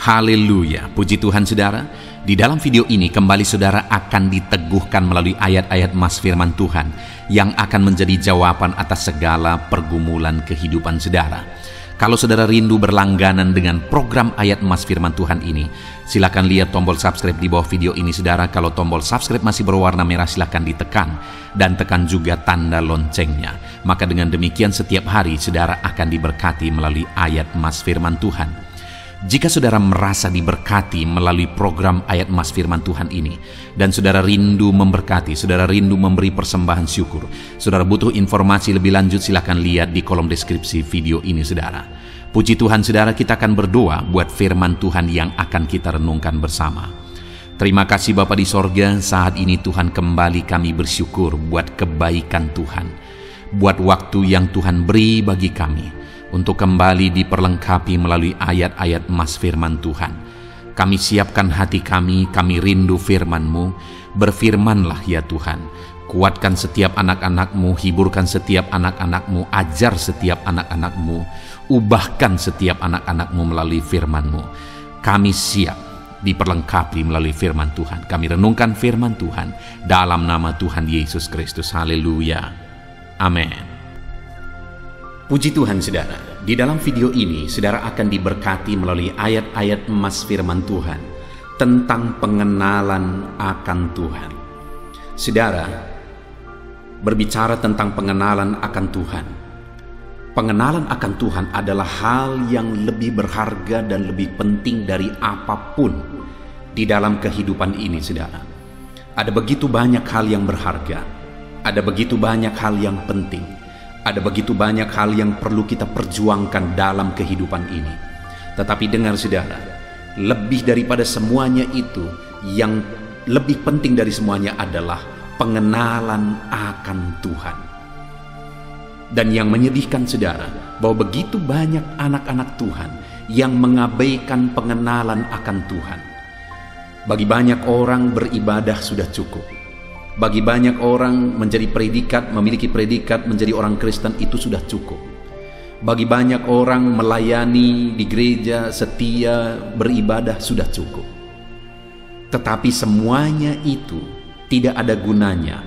Haleluya, puji Tuhan saudara. Di dalam video ini kembali saudara akan diteguhkan melalui ayat-ayat emas firman Tuhan yang akan menjadi jawaban atas segala pergumulan kehidupan saudara. Kalau saudara rindu berlangganan dengan program ayat emas firman Tuhan ini, silakan lihat tombol subscribe di bawah video ini saudara. Kalau tombol subscribe masih berwarna merah, silakan ditekan dan tekan juga tanda loncengnya. Maka dengan demikian setiap hari saudara akan diberkati melalui ayat emas firman Tuhan. Jika saudara merasa diberkati melalui program ayat emas firman Tuhan ini, dan saudara rindu memberkati, saudara rindu memberi persembahan syukur, saudara butuh informasi lebih lanjut, silakan lihat di kolom deskripsi video ini saudara. Puji Tuhan saudara, kita akan berdoa buat firman Tuhan yang akan kita renungkan bersama. Terima kasih Bapa di sorga, saat ini Tuhan kembali kami bersyukur buat kebaikan Tuhan, buat waktu yang Tuhan beri bagi kami untuk kembali diperlengkapi melalui ayat-ayat emas firman Tuhan. Kami siapkan hati kami rindu firman-Mu. Berfirmanlah ya Tuhan. Kuatkan setiap anak-anak-Mu, hiburkan setiap anak-anak-Mu, ajar setiap anak-anak-Mu, ubahkan setiap anak-anak-Mu melalui firman-Mu. Kami siap diperlengkapi melalui firman Tuhan. Kami renungkan firman Tuhan dalam nama Tuhan Yesus Kristus. Haleluya. Amin. Puji Tuhan saudara, di dalam video ini saudara akan diberkati melalui ayat-ayat emas firman Tuhan tentang pengenalan akan Tuhan. Saudara, berbicara tentang pengenalan akan Tuhan. Pengenalan akan Tuhan adalah hal yang lebih berharga dan lebih penting dari apapun di dalam kehidupan ini saudara. Ada begitu banyak hal yang berharga, ada begitu banyak hal yang penting, ada begitu banyak hal yang perlu kita perjuangkan dalam kehidupan ini. Tetapi dengar saudara, lebih daripada semuanya itu, yang lebih penting dari semuanya adalah pengenalan akan Tuhan. Dan yang menyedihkan saudara, bahwa begitu banyak anak-anak Tuhan yang mengabaikan pengenalan akan Tuhan. Bagi banyak orang beribadah sudah cukup. Bagi banyak orang memiliki predikat menjadi orang Kristen itu sudah cukup. Bagi banyak orang melayani di gereja, setia, beribadah sudah cukup. Tetapi semuanya itu tidak ada gunanya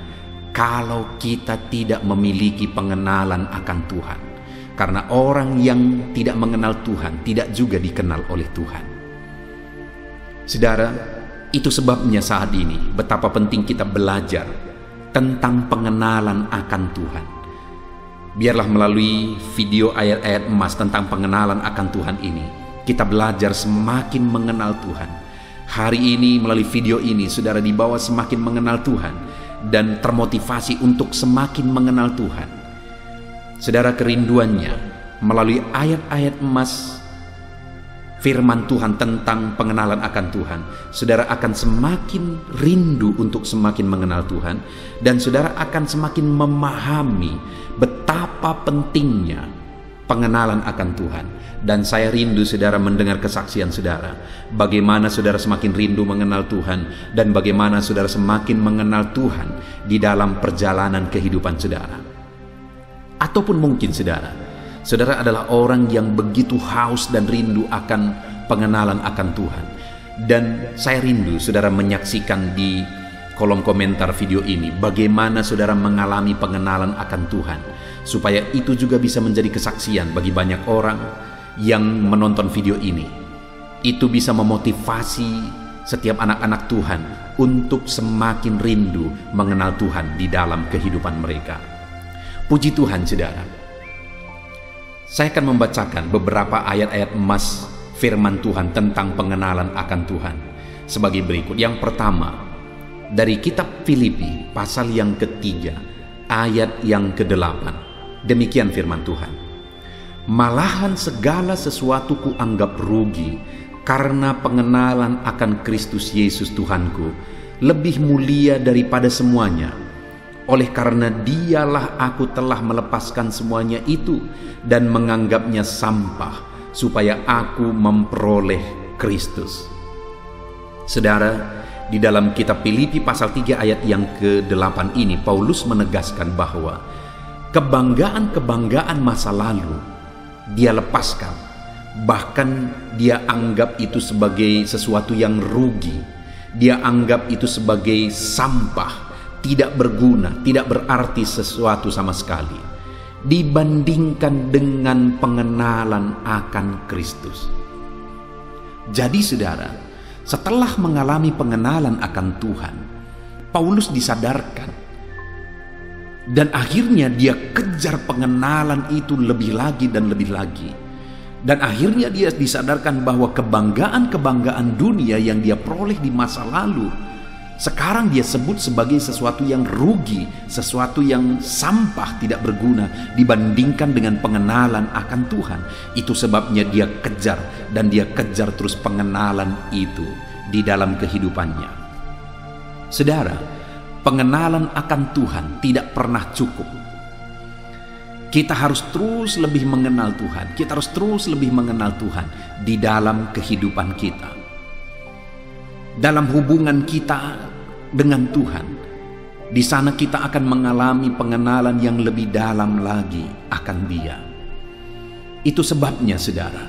kalau kita tidak memiliki pengenalan akan Tuhan. Karena orang yang tidak mengenal Tuhan tidak juga dikenal oleh Tuhan. Saudara, itu sebabnya saat ini betapa penting kita belajar tentang pengenalan akan Tuhan. Biarlah melalui video ayat-ayat emas tentang pengenalan akan Tuhan ini, kita belajar semakin mengenal Tuhan. Hari ini melalui video ini, saudara dibawa semakin mengenal Tuhan dan termotivasi untuk semakin mengenal Tuhan. Saudara, kerinduannya melalui ayat-ayat emas firman Tuhan tentang pengenalan akan Tuhan, saudara akan semakin rindu untuk semakin mengenal Tuhan, dan saudara akan semakin memahami betapa pentingnya pengenalan akan Tuhan. Dan saya rindu saudara mendengar kesaksian saudara, bagaimana saudara semakin rindu mengenal Tuhan, dan bagaimana saudara semakin mengenal Tuhan di dalam perjalanan kehidupan saudara. Ataupun mungkin saudara adalah orang yang begitu haus dan rindu akan pengenalan akan Tuhan. Dan saya rindu saudara menyaksikan di kolom komentar video ini bagaimana saudara mengalami pengenalan akan Tuhan, supaya itu juga bisa menjadi kesaksian bagi banyak orang yang menonton video ini. Itu bisa memotivasi setiap anak-anak Tuhan untuk semakin rindu mengenal Tuhan di dalam kehidupan mereka. Puji Tuhan saudara. Saya akan membacakan beberapa ayat-ayat emas firman Tuhan tentang pengenalan akan Tuhan sebagai berikut. Yang pertama, dari kitab Filipi pasal yang ketiga ayat yang ke-8. Demikian firman Tuhan. Malahan segala sesuatu kuanggap rugi karena pengenalan akan Kristus Yesus Tuhanku lebih mulia daripada semuanya. Oleh karena dialah aku telah melepaskan semuanya itu dan menganggapnya sampah, supaya aku memperoleh Kristus. Saudara, di dalam kitab Filipi pasal 3 ayat yang ke-8 ini, Paulus menegaskan bahwa kebanggaan-kebanggaan masa lalu dia lepaskan Bahkan dia anggap itu sebagai sesuatu yang rugi. Dia anggap itu sebagai sampah, tidak berguna, tidak berarti sesuatu sama sekali, dibandingkan dengan pengenalan akan Kristus. Jadi saudara, setelah mengalami pengenalan akan Tuhan, Paulus disadarkan, dan akhirnya dia kejar pengenalan itu lebih lagi dan lebih lagi. Dan akhirnya dia disadarkan bahwa kebanggaan-kebanggaan dunia yang dia peroleh di masa lalu, sekarang dia sebut sebagai sesuatu yang rugi, sesuatu yang sampah, tidak berguna dibandingkan dengan pengenalan akan Tuhan. Itu sebabnya dia kejar, dan dia kejar terus pengenalan itu di dalam kehidupannya. Saudara, pengenalan akan Tuhan tidak pernah cukup. Kita harus terus lebih mengenal Tuhan. Kita harus terus lebih mengenal Tuhan di dalam kehidupan kita, dalam hubungan kita dengan Tuhan. Di sana kita akan mengalami pengenalan yang lebih dalam lagi akan Dia. Itu sebabnya saudara,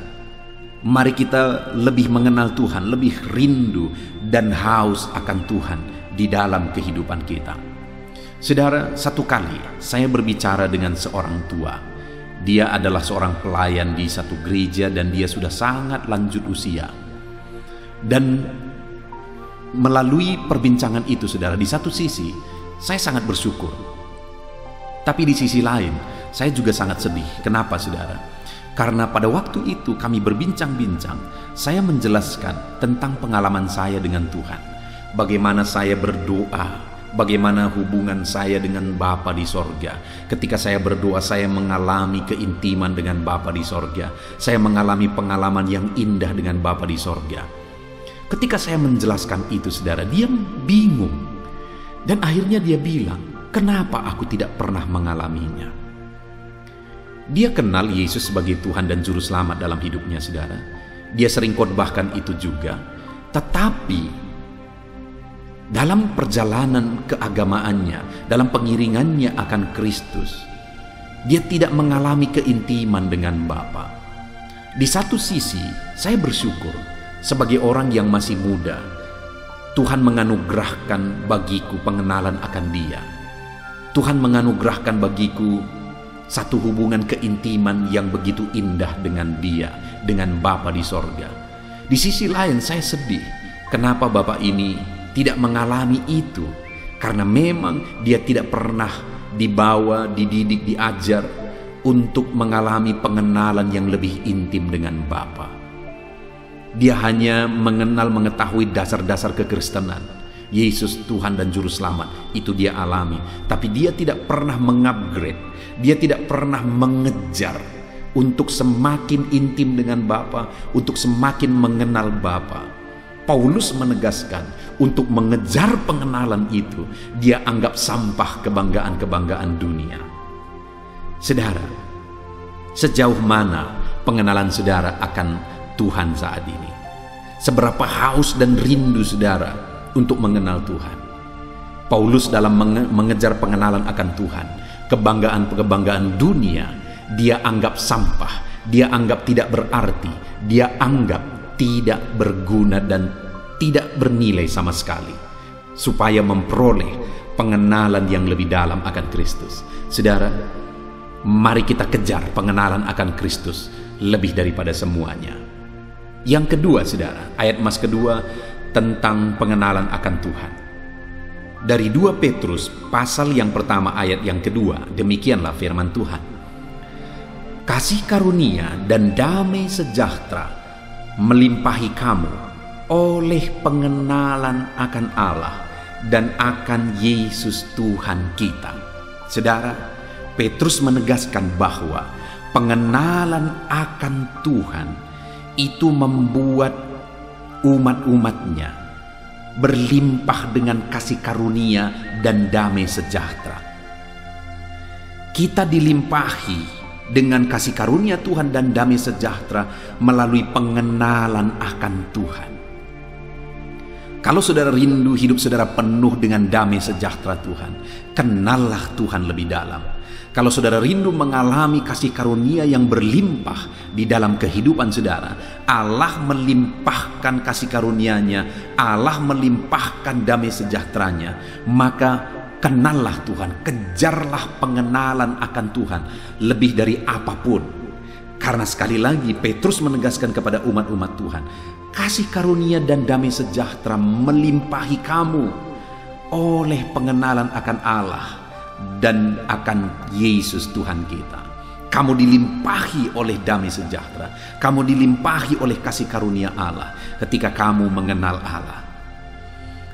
mari kita lebih mengenal Tuhan, lebih rindu dan haus akan Tuhan di dalam kehidupan kita. Saudara, satu kali saya berbicara dengan seorang tua. Dia adalah seorang pelayan di satu gereja dan dia sudah sangat lanjut usia. Dan melalui perbincangan itu saudara, di satu sisi saya sangat bersyukur, tapi di sisi lain saya juga sangat sedih. Kenapa saudara? Karena pada waktu itu kami berbincang-bincang, saya menjelaskan tentang pengalaman saya dengan Tuhan, bagaimana saya berdoa, bagaimana hubungan saya dengan Bapa di sorga. Ketika saya berdoa, saya mengalami keintiman dengan Bapa di sorga. Saya mengalami pengalaman yang indah dengan Bapa di sorga. Ketika saya menjelaskan itu saudara, dia bingung. Dan akhirnya dia bilang, kenapa aku tidak pernah mengalaminya? Dia kenal Yesus sebagai Tuhan dan Juru Selamat dalam hidupnya saudara. Dia sering khotbahkan itu juga. Tetapi dalam perjalanan keagamaannya, dalam pengiringannya akan Kristus, dia tidak mengalami keintiman dengan Bapa. Di satu sisi, saya bersyukur sebagai orang yang masih muda, Tuhan menganugerahkan bagiku pengenalan akan Dia. Tuhan menganugerahkan bagiku satu hubungan keintiman yang begitu indah dengan Dia, dengan Bapa di sorga. Di sisi lain, saya sedih. Kenapa Bapa ini tidak mengalami itu? Karena memang dia tidak pernah dibawa, dididik, diajar untuk mengalami pengenalan yang lebih intim dengan Bapa. Dia hanya mengetahui dasar-dasar kekristenan. Yesus Tuhan dan Juru Selamat, itu dia alami. Tapi dia tidak pernah mengupgrade, dia tidak pernah mengejar untuk semakin intim dengan Bapa, untuk semakin mengenal Bapa. Paulus menegaskan, untuk mengejar pengenalan itu, dia anggap sampah kebanggaan-kebanggaan dunia. Saudara, sejauh mana pengenalan saudara akan Tuhan saat ini? Seberapa haus dan rindu saudara untuk mengenal Tuhan? Paulus dalam mengejar pengenalan akan Tuhan, kebanggaan-kebanggaan dunia, dia anggap sampah, dia anggap tidak berarti, dia anggap tidak berguna dan tidak bernilai sama sekali, supaya memperoleh pengenalan yang lebih dalam akan Kristus. Saudara, mari kita kejar pengenalan akan Kristus lebih daripada semuanya. Yang kedua saudara, ayat mas kedua tentang pengenalan akan Tuhan. Dari 2 Petrus pasal yang pertama ayat yang kedua, demikianlah firman Tuhan. Kasih karunia dan damai sejahtera melimpahi kamu oleh pengenalan akan Allah dan akan Yesus Tuhan kita. Saudara, Petrus menegaskan bahwa pengenalan akan Tuhan itu membuat umat-umatnya berlimpah dengan kasih karunia dan damai sejahtera. Kita dilimpahi dengan kasih karunia Tuhan dan damai sejahtera melalui pengenalan akan Tuhan. Kalau saudara rindu hidup saudara penuh dengan damai sejahtera Tuhan, kenallah Tuhan lebih dalam. Kalau saudara rindu mengalami kasih karunia yang berlimpah di dalam kehidupan saudara, Allah melimpahkan kasih karunia-Nya, Allah melimpahkan damai sejahteranya, maka kenallah Tuhan, kejarlah pengenalan akan Tuhan lebih dari apapun. Karena sekali lagi Petrus menegaskan kepada umat-umat Tuhan, kasih karunia dan damai sejahtera melimpahi kamu oleh pengenalan akan Allah dan akan Yesus Tuhan kita. Kamu dilimpahi oleh damai sejahtera, kamu dilimpahi oleh kasih karunia Allah ketika kamu mengenal Allah.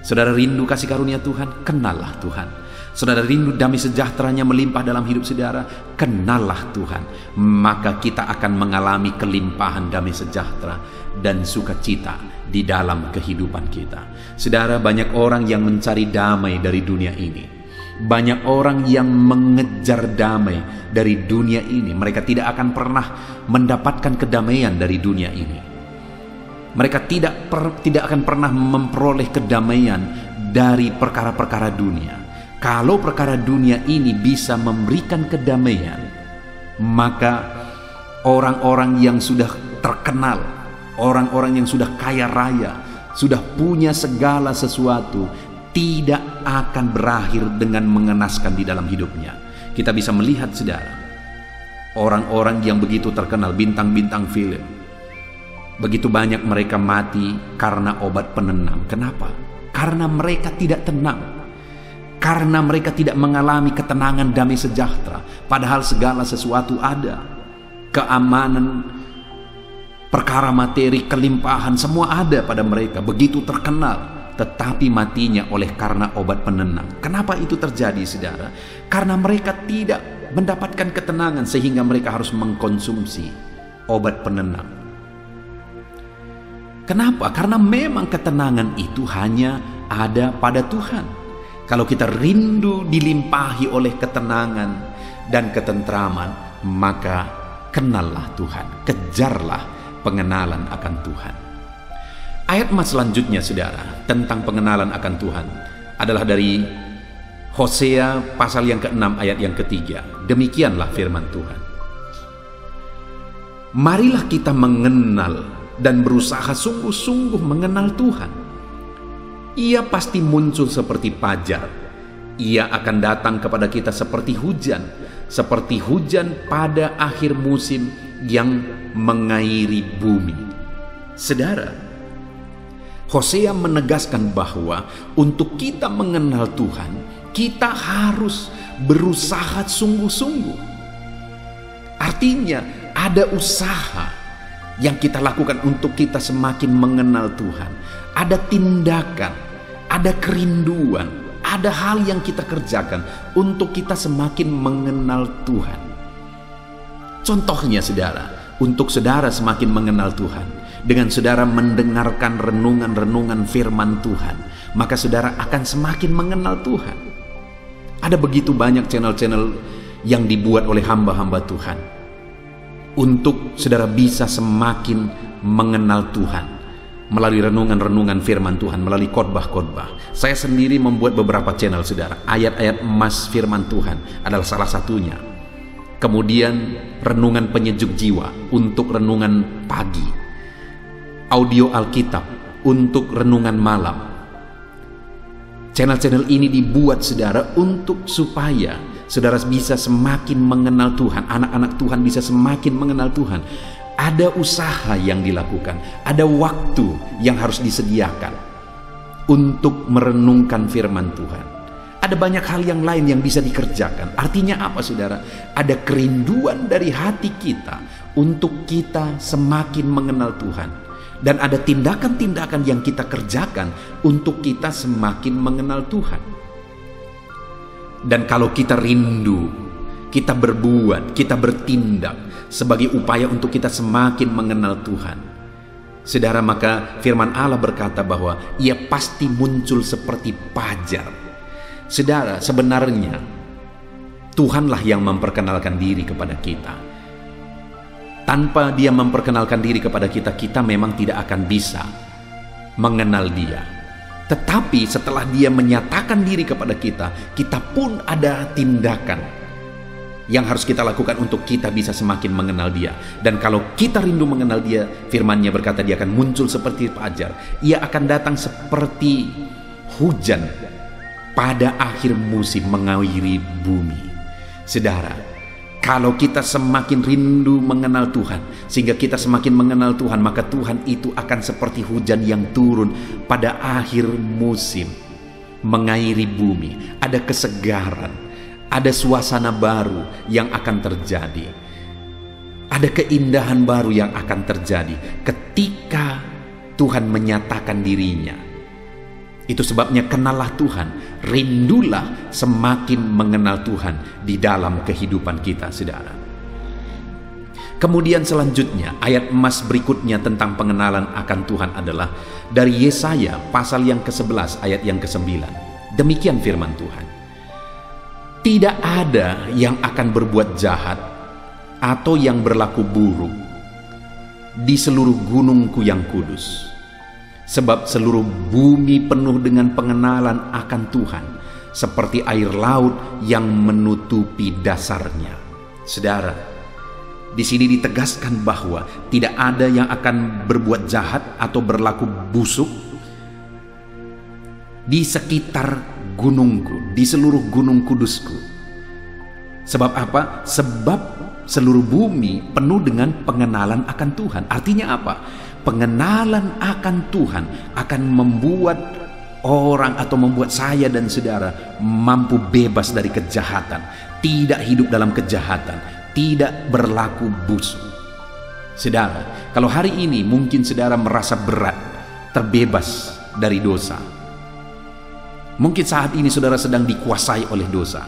Saudara rindu kasih karunia Tuhan, kenallah Tuhan. Saudara rindu damai sejahteranya melimpah dalam hidup saudara, kenallah Tuhan. Maka kita akan mengalami kelimpahan damai sejahtera dan sukacita di dalam kehidupan kita. Saudara, banyak orang yang mencari damai dari dunia ini. Banyak orang yang mengejar damai dari dunia ini. Mereka tidak akan pernah mendapatkan kedamaian dari dunia ini. Mereka tidak akan pernah memperoleh kedamaian dari perkara-perkara dunia. Kalau perkara dunia ini bisa memberikan kedamaian, maka orang-orang yang sudah terkenal, orang-orang yang sudah kaya raya, sudah punya segala sesuatu, tidak akan berakhir dengan mengenaskan di dalam hidupnya. Kita bisa melihat, saudara, orang-orang yang begitu terkenal, bintang-bintang film, begitu banyak mereka mati karena obat penenang. Kenapa? Karena mereka tidak tenang. Karena mereka tidak mengalami ketenangan damai sejahtera. Padahal segala sesuatu ada. Keamanan, perkara materi, kelimpahan, semua ada pada mereka. Begitu terkenal. Tetapi matinya oleh karena obat penenang. Kenapa itu terjadi, saudara? Karena mereka tidak mendapatkan ketenangan sehingga mereka harus mengkonsumsi obat penenang. Kenapa? Karena memang ketenangan itu hanya ada pada Tuhan. Kalau kita rindu dilimpahi oleh ketenangan dan ketentraman, maka kenallah Tuhan, kejarlah pengenalan akan Tuhan. Ayat selanjutnya, saudara, tentang pengenalan akan Tuhan adalah dari Hosea pasal yang ke-6 ayat yang ke-3. Demikianlah firman Tuhan. Marilah kita mengenal dan berusaha sungguh-sungguh mengenal Tuhan. Ia pasti muncul seperti fajar. Ia akan datang kepada kita seperti hujan pada akhir musim yang mengairi bumi. Saudara, Hosea menegaskan bahwa untuk kita mengenal Tuhan, kita harus berusaha sungguh-sungguh. Artinya ada usaha yang kita lakukan untuk kita semakin mengenal Tuhan. Ada tindakan, ada kerinduan, ada hal yang kita kerjakan untuk kita semakin mengenal Tuhan. Contohnya, saudara, untuk saudara semakin mengenal Tuhan, dengan saudara mendengarkan renungan-renungan firman Tuhan, maka saudara akan semakin mengenal Tuhan. Ada begitu banyak channel-channel yang dibuat oleh hamba-hamba Tuhan untuk saudara bisa semakin mengenal Tuhan melalui renungan-renungan firman Tuhan, melalui khotbah-khotbah. Saya sendiri membuat beberapa channel, saudara. Ayat-ayat emas firman Tuhan adalah salah satunya. Kemudian renungan penyejuk jiwa untuk renungan pagi, audio Alkitab untuk renungan malam. Channel-channel ini dibuat, saudara, untuk supaya saudara bisa semakin mengenal Tuhan, anak-anak Tuhan bisa semakin mengenal Tuhan. Ada usaha yang dilakukan, ada waktu yang harus disediakan untuk merenungkan firman Tuhan. Ada banyak hal yang lain yang bisa dikerjakan. Artinya apa, saudara? Ada kerinduan dari hati kita untuk kita semakin mengenal Tuhan. Dan ada tindakan-tindakan yang kita kerjakan untuk kita semakin mengenal Tuhan. Dan kalau kita rindu, kita berbuat, kita bertindak sebagai upaya untuk kita semakin mengenal Tuhan, saudara, maka firman Allah berkata bahwa ia pasti muncul seperti fajar. Saudara, sebenarnya Tuhanlah yang memperkenalkan diri kepada kita. Tanpa Dia memperkenalkan diri kepada kita, kita memang tidak akan bisa mengenal Dia. Tetapi setelah dia menyatakan diri kepada kita, kita pun ada tindakan yang harus kita lakukan untuk kita bisa semakin mengenal dia. Dan kalau kita rindu mengenal dia, firman-Nya berkata dia akan muncul seperti fajar. Ia akan datang seperti hujan pada akhir musim mengairi bumi. Saudara, kalau kita semakin rindu mengenal Tuhan, sehingga kita semakin mengenal Tuhan, maka Tuhan itu akan seperti hujan yang turun pada akhir musim, mengairi bumi. Ada kesegaran, ada suasana baru yang akan terjadi. Ada keindahan baru yang akan terjadi ketika Tuhan menyatakan dirinya. Itu sebabnya kenallah Tuhan, rindulah semakin mengenal Tuhan di dalam kehidupan kita, saudara. Kemudian selanjutnya, ayat emas berikutnya tentang pengenalan akan Tuhan adalah dari Yesaya pasal yang ke-11 ayat yang ke-9. Demikian firman Tuhan. Tidak ada yang akan berbuat jahat atau yang berlaku buruk di seluruh gunungku yang kudus. Sebab seluruh bumi penuh dengan pengenalan akan Tuhan, seperti air laut yang menutupi dasarnya. Saudara, di sini ditegaskan bahwa tidak ada yang akan berbuat jahat atau berlaku busuk di sekitar gunungku, di seluruh gunung kudusku. Sebab apa? Sebab seluruh bumi penuh dengan pengenalan akan Tuhan. Artinya apa? Pengenalan akan Tuhan akan membuat orang atau membuat saya dan saudara mampu bebas dari kejahatan, tidak hidup dalam kejahatan, tidak berlaku busuk. Saudara, kalau hari ini mungkin saudara merasa berat, terbebas dari dosa. Mungkin saat ini saudara sedang dikuasai oleh dosa.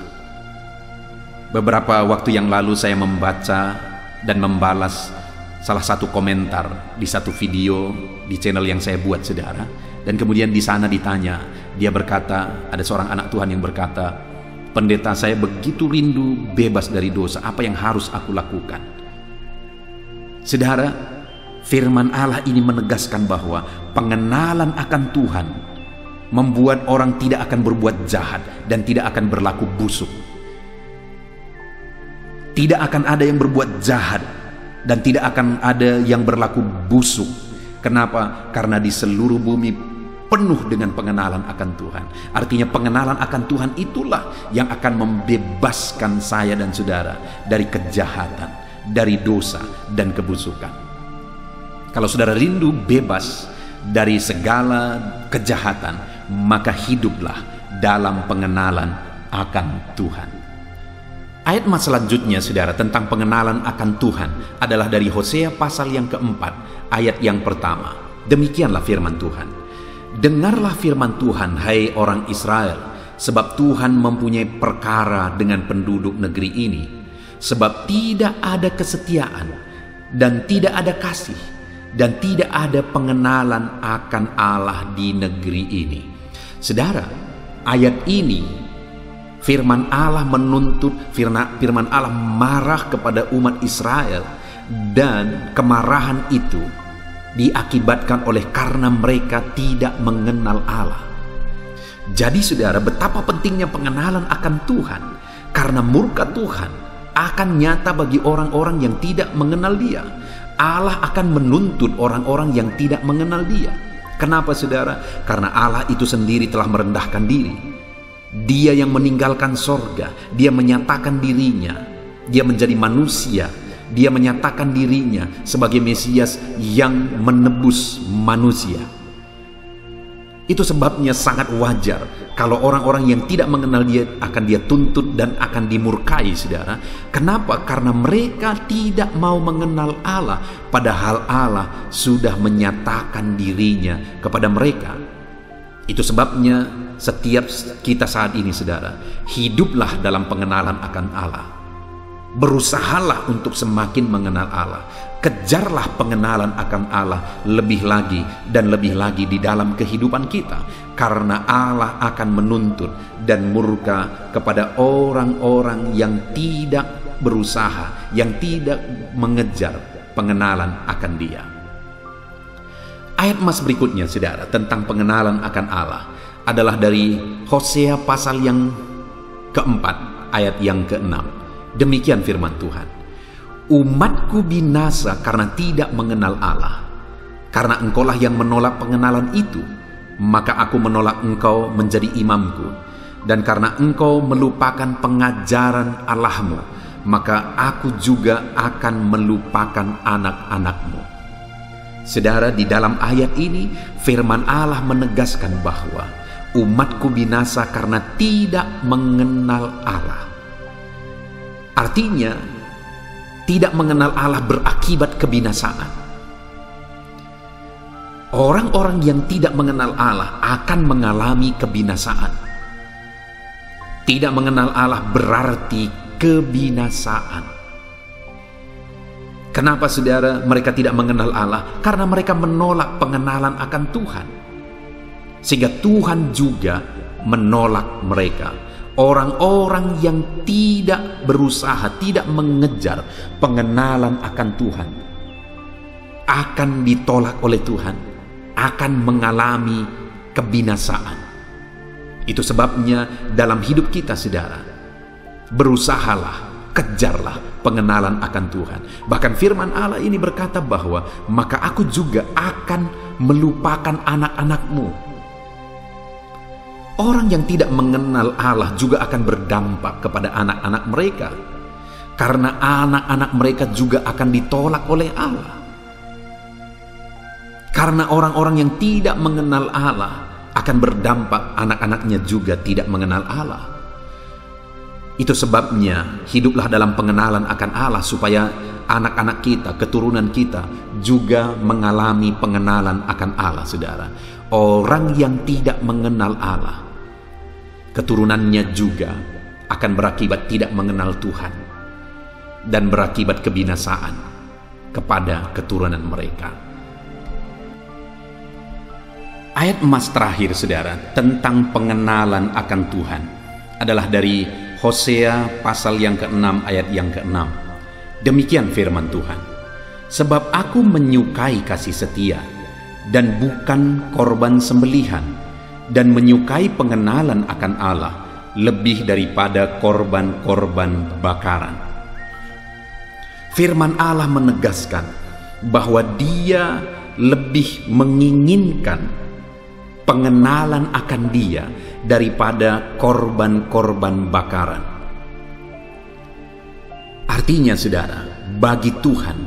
Beberapa waktu yang lalu saya membaca dan membalas salah satu komentar di satu video di channel yang saya buat, saudara. Dan kemudian di sana ditanya, dia berkata, ada seorang anak Tuhan yang berkata, "Pendeta, saya begitu rindu bebas dari dosa, apa yang harus aku lakukan?" Saudara, firman Allah ini menegaskan bahwa pengenalan akan Tuhan membuat orang tidak akan berbuat jahat dan tidak akan berlaku busuk. Tidak akan ada yang berbuat jahat dan tidak akan ada yang berlaku busuk. Kenapa? Karena di seluruh bumi penuh dengan pengenalan akan Tuhan. Artinya pengenalan akan Tuhan itulah yang akan membebaskan saya dan saudara dari kejahatan, dari dosa dan kebusukan. Kalau saudara rindu bebas dari segala kejahatan, maka hiduplah dalam pengenalan akan Tuhan. Ayat emas selanjutnya, saudara, tentang pengenalan akan Tuhan adalah dari Hosea pasal yang keempat, ayat yang pertama. Demikianlah firman Tuhan. Dengarlah firman Tuhan, hai orang Israel, sebab Tuhan mempunyai perkara dengan penduduk negeri ini. Sebab tidak ada kesetiaan dan tidak ada kasih dan tidak ada pengenalan akan Allah di negeri ini. Saudara, ayat ini firman Allah menuntut, firman Allah marah kepada umat Israel, dan kemarahan itu diakibatkan oleh karena mereka tidak mengenal Allah. Jadi saudara, betapa pentingnya pengenalan akan Tuhan, karena murka Tuhan akan nyata bagi orang-orang yang tidak mengenal Dia. Allah akan menuntut orang-orang yang tidak mengenal Dia. Kenapa saudara? Karena Allah itu sendiri telah merendahkan diri. Dia yang meninggalkan sorga, Dia menyatakan dirinya, Dia menjadi manusia, Dia menyatakan dirinya sebagai Mesias yang menebus manusia. Itu sebabnya sangat wajar kalau orang-orang yang tidak mengenal Dia akan Dia tuntut dan akan dimurkai, saudara. Kenapa? Karena mereka tidak mau mengenal Allah, padahal Allah sudah menyatakan dirinya kepada mereka. Itu sebabnya setiap kita saat ini, saudara, hiduplah dalam pengenalan akan Allah. Berusahalah untuk semakin mengenal Allah. Kejarlah pengenalan akan Allah lebih lagi dan lebih lagi di dalam kehidupan kita. Karena Allah akan menuntut dan murka kepada orang-orang yang tidak berusaha, yang tidak mengejar pengenalan akan Dia. Ayat emas berikutnya, saudara, tentang pengenalan akan Allah adalah dari Hosea pasal yang keempat, ayat yang ke-6. Demikian firman Tuhan. Umatku binasa karena tidak mengenal Allah. Karena engkaulah yang menolak pengenalan itu, maka aku menolak engkau menjadi imamku. Dan karena engkau melupakan pengajaran Allahmu, maka aku juga akan melupakan anak-anakmu. Saudara, di dalam ayat ini firman Allah menegaskan bahwa umatku binasa karena tidak mengenal Allah. Artinya, tidak mengenal Allah berakibat kebinasaan. Orang-orang yang tidak mengenal Allah akan mengalami kebinasaan. Tidak mengenal Allah berarti kebinasaan. Kenapa saudara mereka tidak mengenal Allah? Karena mereka menolak pengenalan akan Tuhan. Sehingga Tuhan juga menolak mereka. Orang-orang yang tidak berusaha, tidak mengejar pengenalan akan Tuhan, akan ditolak oleh Tuhan, akan mengalami kebinasaan. Itu sebabnya dalam hidup kita saudara, berusahalah, kejarlah pengenalan akan Tuhan. Bahkan firman Allah ini berkata bahwa maka aku juga akan melupakan anak-anakmu. Orang yang tidak mengenal Allah juga akan berdampak kepada anak-anak mereka, karena anak-anak mereka juga akan ditolak oleh Allah. Karena orang-orang yang tidak mengenal Allah akan berdampak anak-anaknya juga tidak mengenal Allah. Itu sebabnya hiduplah dalam pengenalan akan Allah, supaya anak-anak kita, keturunan kita juga mengalami pengenalan akan Allah, saudara. Orang yang tidak mengenal Allah, keturunannya juga akan berakibat tidak mengenal Tuhan dan berakibat kebinasaan kepada keturunan mereka. Ayat emas terakhir, saudara, tentang pengenalan akan Tuhan adalah dari Hosea pasal yang ke-6 ayat yang ke-6. Demikian firman Tuhan. Sebab aku menyukai kasih setia dan bukan korban sembelihan, dan menyukai pengenalan akan Allah lebih daripada korban-korban bakaran. Firman Allah menegaskan bahwa Dia lebih menginginkan pengenalan akan Dia daripada korban-korban bakaran. Artinya saudara, bagi Tuhan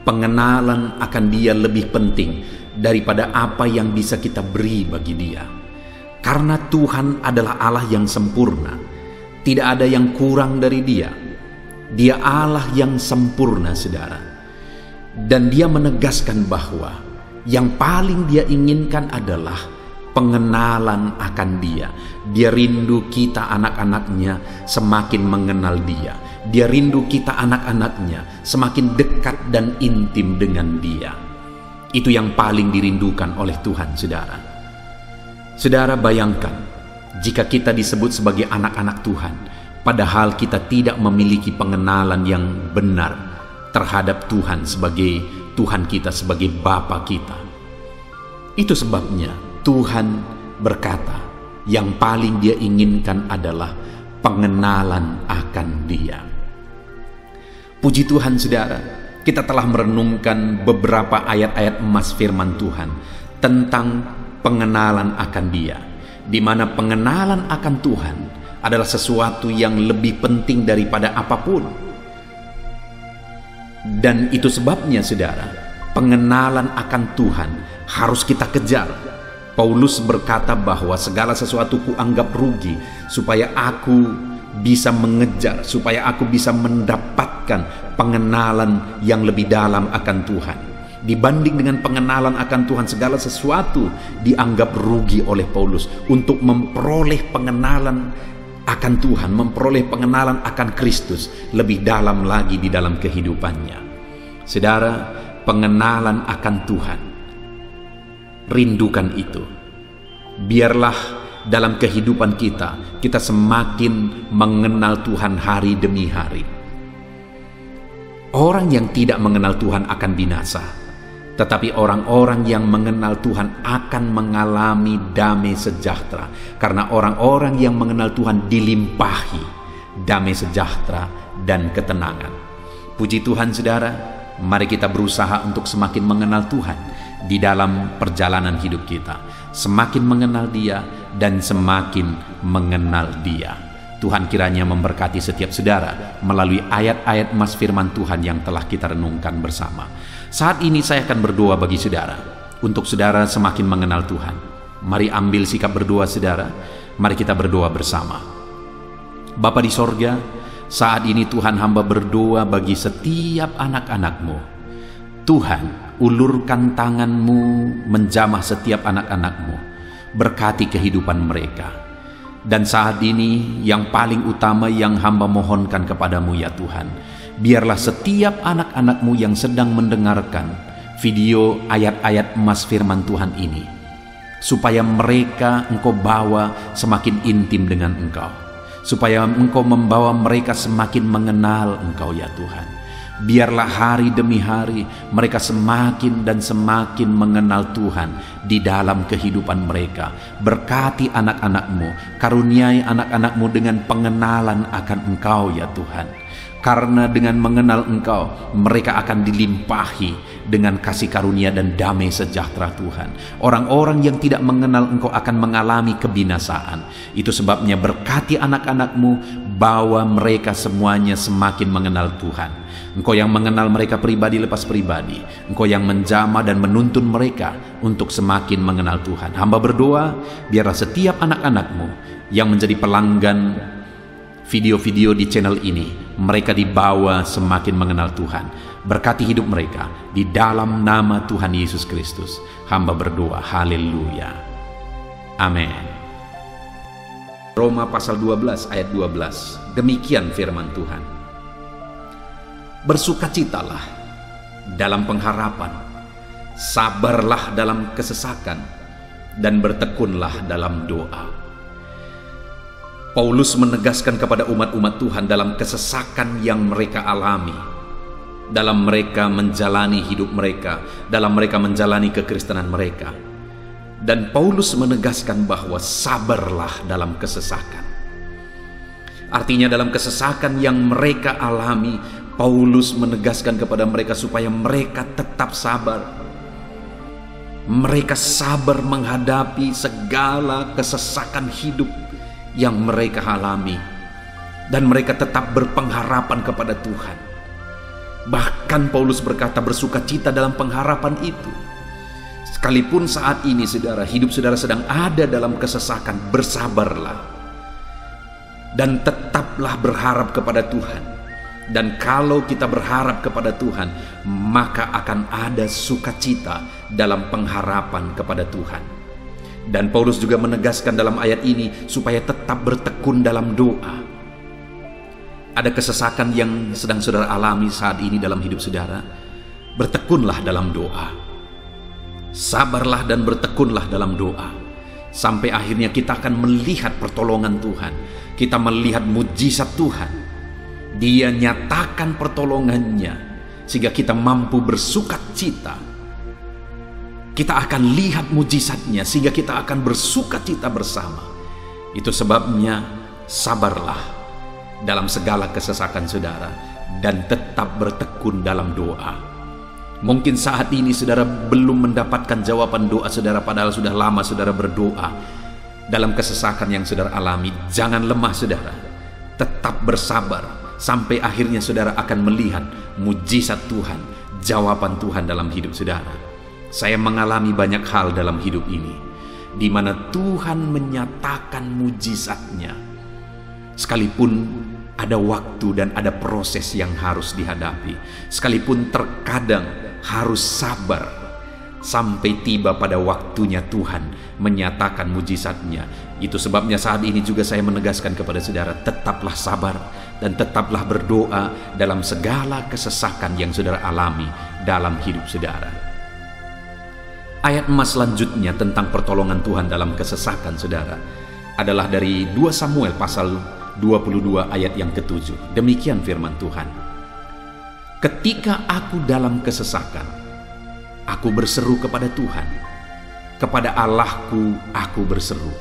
pengenalan akan Dia lebih penting daripada apa yang bisa kita beri bagi Dia. Karena Tuhan adalah Allah yang sempurna, tidak ada yang kurang dari Dia. Dia Allah yang sempurna, saudara. Dan Dia menegaskan bahwa yang paling Dia inginkan adalah pengenalan akan Dia. Dia rindu kita anak-anaknya semakin mengenal Dia. Dia rindu kita anak-anaknya semakin dekat dan intim dengan Dia. Itu yang paling dirindukan oleh Tuhan, saudara. Saudara, bayangkan jika kita disebut sebagai anak-anak Tuhan, padahal kita tidak memiliki pengenalan yang benar terhadap Tuhan sebagai Tuhan kita, sebagai Bapa kita. Itu sebabnya Tuhan berkata, yang paling Dia inginkan adalah pengenalan akan Dia. Puji Tuhan, saudara, kita telah merenungkan beberapa ayat-ayat emas firman Tuhan tentang pengenalan akan Dia, di mana pengenalan akan Tuhan adalah sesuatu yang lebih penting daripada apapun. Dan itu sebabnya, saudara, pengenalan akan Tuhan harus kita kejar. Paulus berkata bahwa segala sesuatu kuanggap rugi supaya aku bisa mengejar, supaya aku bisa mendapatkan pengenalan yang lebih dalam akan Tuhan. Dibanding dengan pengenalan akan Tuhan, segala sesuatu dianggap rugi oleh Paulus untuk memperoleh pengenalan akan Tuhan, memperoleh pengenalan akan Kristus lebih dalam lagi di dalam kehidupannya. Saudara, pengenalan akan Tuhan, rindukan itu. Biarlah dalam kehidupan kita semakin mengenal Tuhan hari demi hari. Orang yang tidak mengenal Tuhan akan binasa, Tetapi orang-orang yang mengenal Tuhan akan mengalami damai sejahtera, karena orang-orang yang mengenal Tuhan dilimpahi damai sejahtera dan ketenangan. Puji Tuhan saudara, mari kita berusaha untuk semakin mengenal Tuhan di dalam perjalanan hidup kita. Semakin mengenal Dia dan semakin mengenal Dia. Tuhan kiranya memberkati setiap saudara melalui ayat-ayat emas firman Tuhan yang telah kita renungkan bersama. Saat ini saya akan berdoa bagi saudara, untuk saudara semakin mengenal Tuhan. Mari ambil sikap berdoa saudara, mari kita berdoa bersama. Bapa di sorga, saat ini Tuhan hamba berdoa bagi setiap anak-anak-Mu. Tuhan, ulurkan tangan-Mu menjamah setiap anak-anak-Mu, berkati kehidupan mereka. Dan saat ini yang paling utama yang hamba mohonkan kepadamu ya Tuhan, biarlah setiap anak-anak-Mu yang sedang mendengarkan video ayat-ayat emas firman Tuhan ini, supaya mereka Engkau bawa semakin intim dengan Engkau, supaya Engkau membawa mereka semakin mengenal Engkau ya Tuhan. Biarlah hari demi hari mereka semakin dan semakin mengenal Tuhan di dalam kehidupan mereka. Berkati anak-anak-Mu, karuniai anak-anak-Mu dengan pengenalan akan Engkau ya Tuhan. Karena dengan mengenal Engkau, mereka akan dilimpahi dengan kasih karunia dan damai sejahtera Tuhan. Orang-orang yang tidak mengenal Engkau akan mengalami kebinasaan. Itu sebabnya berkati anak-anak-Mu, bawa mereka semuanya semakin mengenal Tuhan. Engkau yang mengenal mereka pribadi lepas pribadi. Engkau yang menjamah dan menuntun mereka untuk semakin mengenal Tuhan. Hamba berdoa, biarlah setiap anak-anak-Mu yang menjadi pelanggan video-video di channel ini, mereka dibawa semakin mengenal Tuhan. Berkati hidup mereka di dalam nama Tuhan Yesus Kristus. Hamba berdoa, haleluya, amin. Roma pasal 12 ayat 12, demikian firman Tuhan. Bersukacitalah dalam pengharapan, sabarlah dalam kesesakan, dan bertekunlah dalam doa. Paulus menegaskan kepada umat-umat Tuhan dalam kesesakan yang mereka alami, dalam mereka menjalani hidup mereka, dalam mereka menjalani kekristenan mereka. Dan Paulus menegaskan bahwa sabarlah dalam kesesakan. Artinya dalam kesesakan yang mereka alami, Paulus menegaskan kepada mereka supaya mereka tetap sabar. Mereka sabar menghadapi segala kesesakan hidup yang mereka alami, dan mereka tetap berpengharapan kepada Tuhan. Bahkan Paulus berkata bersukacita dalam pengharapan itu. Sekalipun saat ini saudara, hidup saudara sedang ada dalam kesesakan, bersabarlah dan tetaplah berharap kepada Tuhan. Dan kalau kita berharap kepada Tuhan, maka akan ada sukacita dalam pengharapan kepada Tuhan. Dan Paulus juga menegaskan dalam ayat ini supaya tetap bertekun dalam doa. Ada kesesakan yang sedang saudara alami saat ini dalam hidup saudara, bertekunlah dalam doa. Sabarlah dan bertekunlah dalam doa. Sampai akhirnya kita akan melihat pertolongan Tuhan. Kita melihat mujizat Tuhan. Dia nyatakan pertolongannya sehingga kita mampu bersukacita. Kita akan lihat mujizatnya sehingga kita akan bersukacita bersama. Itu sebabnya sabarlah dalam segala kesesakan saudara dan tetap bertekun dalam doa. Mungkin saat ini saudara belum mendapatkan jawaban doa saudara, padahal sudah lama saudara berdoa. Dalam kesesakan yang saudara alami, jangan lemah saudara. Tetap bersabar sampai akhirnya saudara akan melihat mujizat Tuhan, jawaban Tuhan dalam hidup saudara. Saya mengalami banyak hal dalam hidup ini, di mana Tuhan menyatakan mujizatnya. Sekalipun ada waktu dan ada proses yang harus dihadapi, sekalipun terkadang harus sabar sampai tiba pada waktunya Tuhan menyatakan mujizatnya. Itu sebabnya saat ini juga saya menegaskan kepada saudara, tetaplah sabar dan tetaplah berdoa dalam segala kesesakan yang saudara alami dalam hidup saudara. Ayat emas selanjutnya tentang pertolongan Tuhan dalam kesesakan saudara adalah dari 2 Samuel pasal 22 ayat yang ke-7. Demikian firman Tuhan. Ketika aku dalam kesesakan, Aku berseru kepada Tuhan, kepada Allahku aku berseru,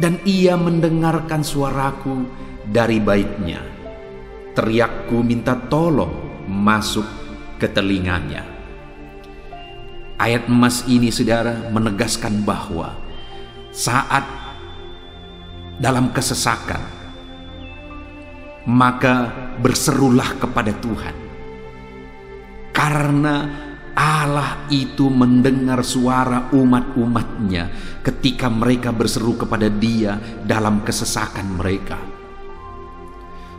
dan Ia mendengarkan suaraku dari baitnya. Teriakku minta tolong masuk ke telinganya. Ayat emas ini, saudara, menegaskan bahwa saat dalam kesesakan, maka berserulah kepada Tuhan, karena Allah itu mendengar suara umat-umatnya ketika mereka berseru kepada Dia dalam kesesakan mereka.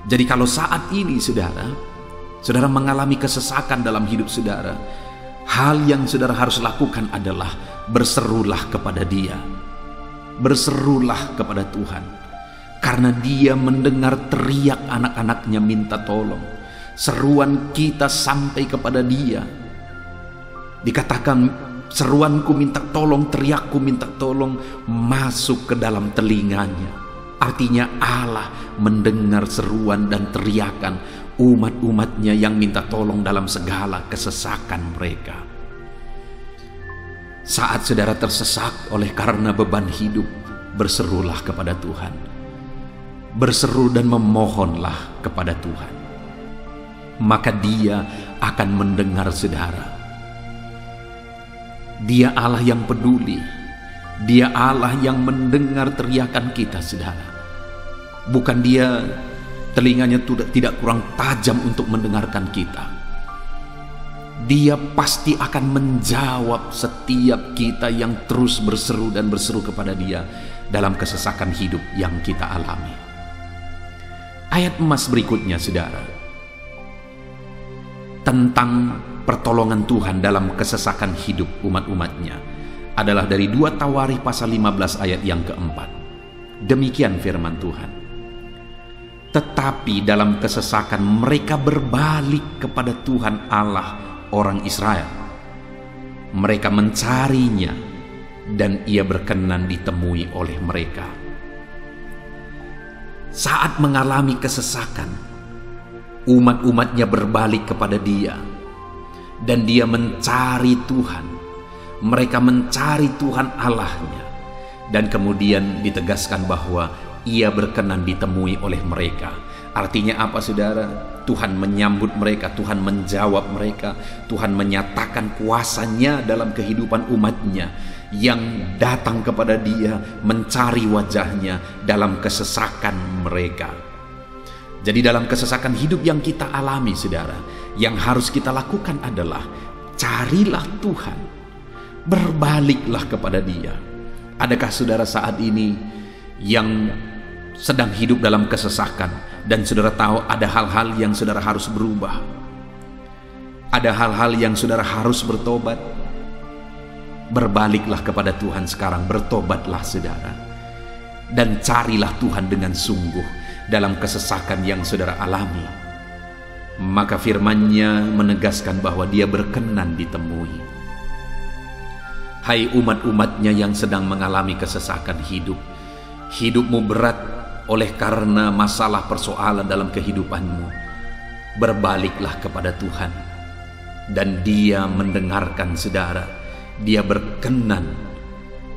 Jadi kalau saat ini saudara mengalami kesesakan dalam hidup saudara, hal yang saudara harus lakukan adalah berserulah kepada Dia. Berserulah kepada Tuhan, karena Dia mendengar teriak anak-anaknya minta tolong. Seruan kita sampai kepada Dia. Dikatakan seruanku minta tolong, teriakku minta tolong masuk ke dalam telinganya. Artinya Allah mendengar seruan dan teriakan umat-umatnya yang minta tolong dalam segala kesesakan mereka. Saat saudara tersesak oleh karena beban hidup, berserulah kepada Tuhan. Berseru dan memohonlah kepada Tuhan, maka Dia akan mendengar saudara. Dia Allah yang peduli. Dia Allah yang mendengar teriakan kita, saudara. Bukan Dia telinganya tidak kurang tajam untuk mendengarkan kita. Dia pasti akan menjawab setiap kita yang terus berseru dan berseru kepada Dia dalam kesesakan hidup yang kita alami. Ayat emas berikutnya, saudara, tentang pertolongan Tuhan dalam kesesakan hidup umat-umatnya adalah dari 2 Tawarikh pasal 15 ayat yang keempat. Demikian firman Tuhan. Tetapi dalam kesesakan mereka berbalik kepada Tuhan Allah orang Israel. Mereka mencarinya dan Ia berkenan ditemui oleh mereka. Saat mengalami kesesakan, umat-umatnya berbalik kepada Dia dan Dia mencari Tuhan. Mereka mencari Tuhan Allahnya, dan kemudian ditegaskan bahwa Ia berkenan ditemui oleh mereka. Artinya apa, saudara? Tuhan menyambut mereka, Tuhan menjawab mereka, Tuhan menyatakan kuasa-Nya dalam kehidupan umatnya yang datang kepada Dia, mencari wajah-Nya dalam kesesakan mereka. Jadi dalam kesesakan hidup yang kita alami, saudara, yang harus kita lakukan adalah carilah Tuhan. Berbaliklah kepada Dia. Adakah saudara saat ini yang sedang hidup dalam kesesakan dan saudara tahu ada hal-hal yang saudara harus berubah? Ada hal-hal yang saudara harus bertobat? Berbaliklah kepada Tuhan sekarang, bertobatlah saudara, dan carilah Tuhan dengan sungguh dalam kesesakan yang saudara alami. Maka firman-Nya menegaskan bahwa Dia berkenan ditemui. Hai umat-umatnya yang sedang mengalami kesesakan hidup, hidupmu berat oleh karena masalah persoalan dalam kehidupanmu, berbaliklah kepada Tuhan, dan Dia mendengarkan saudara. Dia berkenan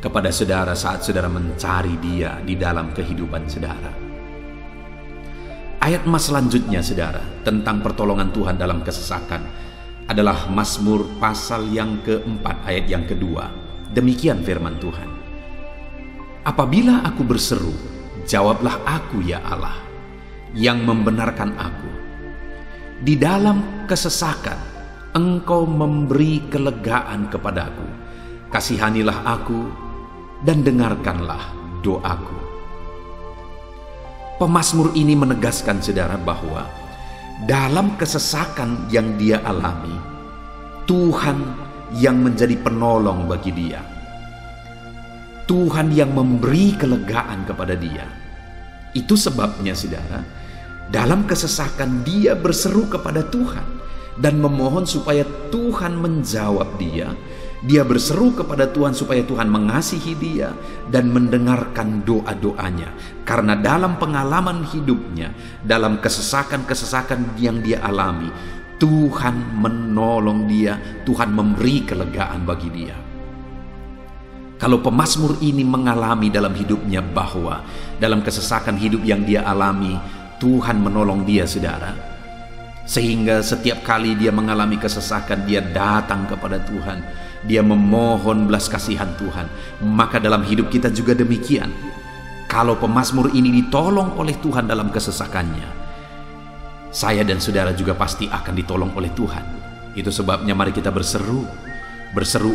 kepada saudara saat saudara mencari Dia di dalam kehidupan saudara. Ayat emas selanjutnya, saudara, tentang pertolongan Tuhan dalam kesesakan adalah Mazmur pasal yang keempat ayat yang kedua. Demikian firman Tuhan. Apabila aku berseru, jawablah aku ya Allah, yang membenarkan aku. Di dalam kesesakan, Engkau memberi kelegaan kepadaku. Kasihanilah aku dan dengarkanlah doaku. Pemazmur ini menegaskan saudara bahwa dalam kesesakan yang dia alami, Tuhan yang menjadi penolong bagi dia. Tuhan yang memberi kelegaan kepada dia. Itu sebabnya saudara, dalam kesesakan dia berseru kepada Tuhan dan memohon supaya Tuhan menjawab dia. Dia berseru kepada Tuhan supaya Tuhan mengasihi dia dan mendengarkan doa-doanya. Karena dalam pengalaman hidupnya, dalam kesesakan-kesesakan yang dia alami, Tuhan menolong dia, Tuhan memberi kelegaan bagi dia. Kalau pemazmur ini mengalami dalam hidupnya bahwa dalam kesesakan hidup yang dia alami, Tuhan menolong dia, saudara, sehingga setiap kali dia mengalami kesesakan, dia datang kepada Tuhan, dia memohon belas kasihan Tuhan. Maka dalam hidup kita juga demikian. Kalau pemazmur ini ditolong oleh Tuhan dalam kesesakannya, saya dan saudara juga pasti akan ditolong oleh Tuhan. Itu sebabnya mari kita berseru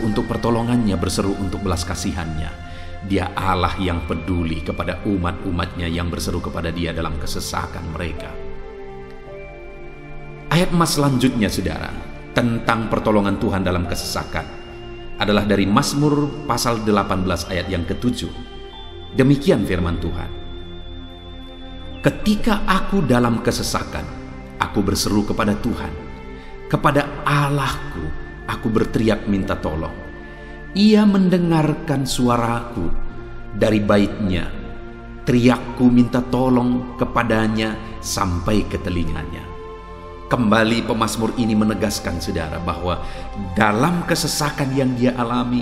untuk pertolongannya, berseru untuk belas kasihannya. Dia Allah yang peduli kepada umat-umatnya yang berseru kepada dia dalam kesesakan mereka. Ayat emas selanjutnya, saudara, tentang pertolongan Tuhan dalam kesesakan adalah dari Mazmur pasal 18 ayat yang ke-7. Demikian firman Tuhan. Ketika aku dalam kesesakan, aku berseru kepada Tuhan, kepada Allahku aku berteriak minta tolong. Ia mendengarkan suaraku dari baitnya, teriakku minta tolong kepadanya sampai ke telinganya. Kembali pemazmur ini menegaskan, saudara, bahwa dalam kesesakan yang dia alami,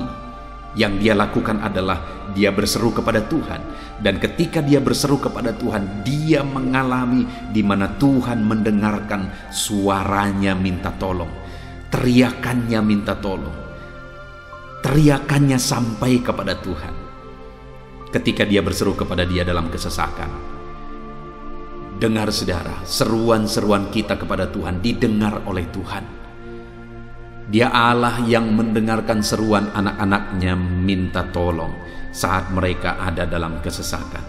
yang dia lakukan adalah dia berseru kepada Tuhan. Dan ketika dia berseru kepada Tuhan, dia mengalami di mana Tuhan mendengarkan suaranya minta tolong, teriakannya minta tolong, teriakannya sampai kepada Tuhan. Ketika dia berseru kepada dia dalam kesesakan, dengar, saudara, seruan-seruan kita kepada Tuhan didengar oleh Tuhan. Dia Allah yang mendengarkan seruan anak-anaknya minta tolong saat mereka ada dalam kesesakan.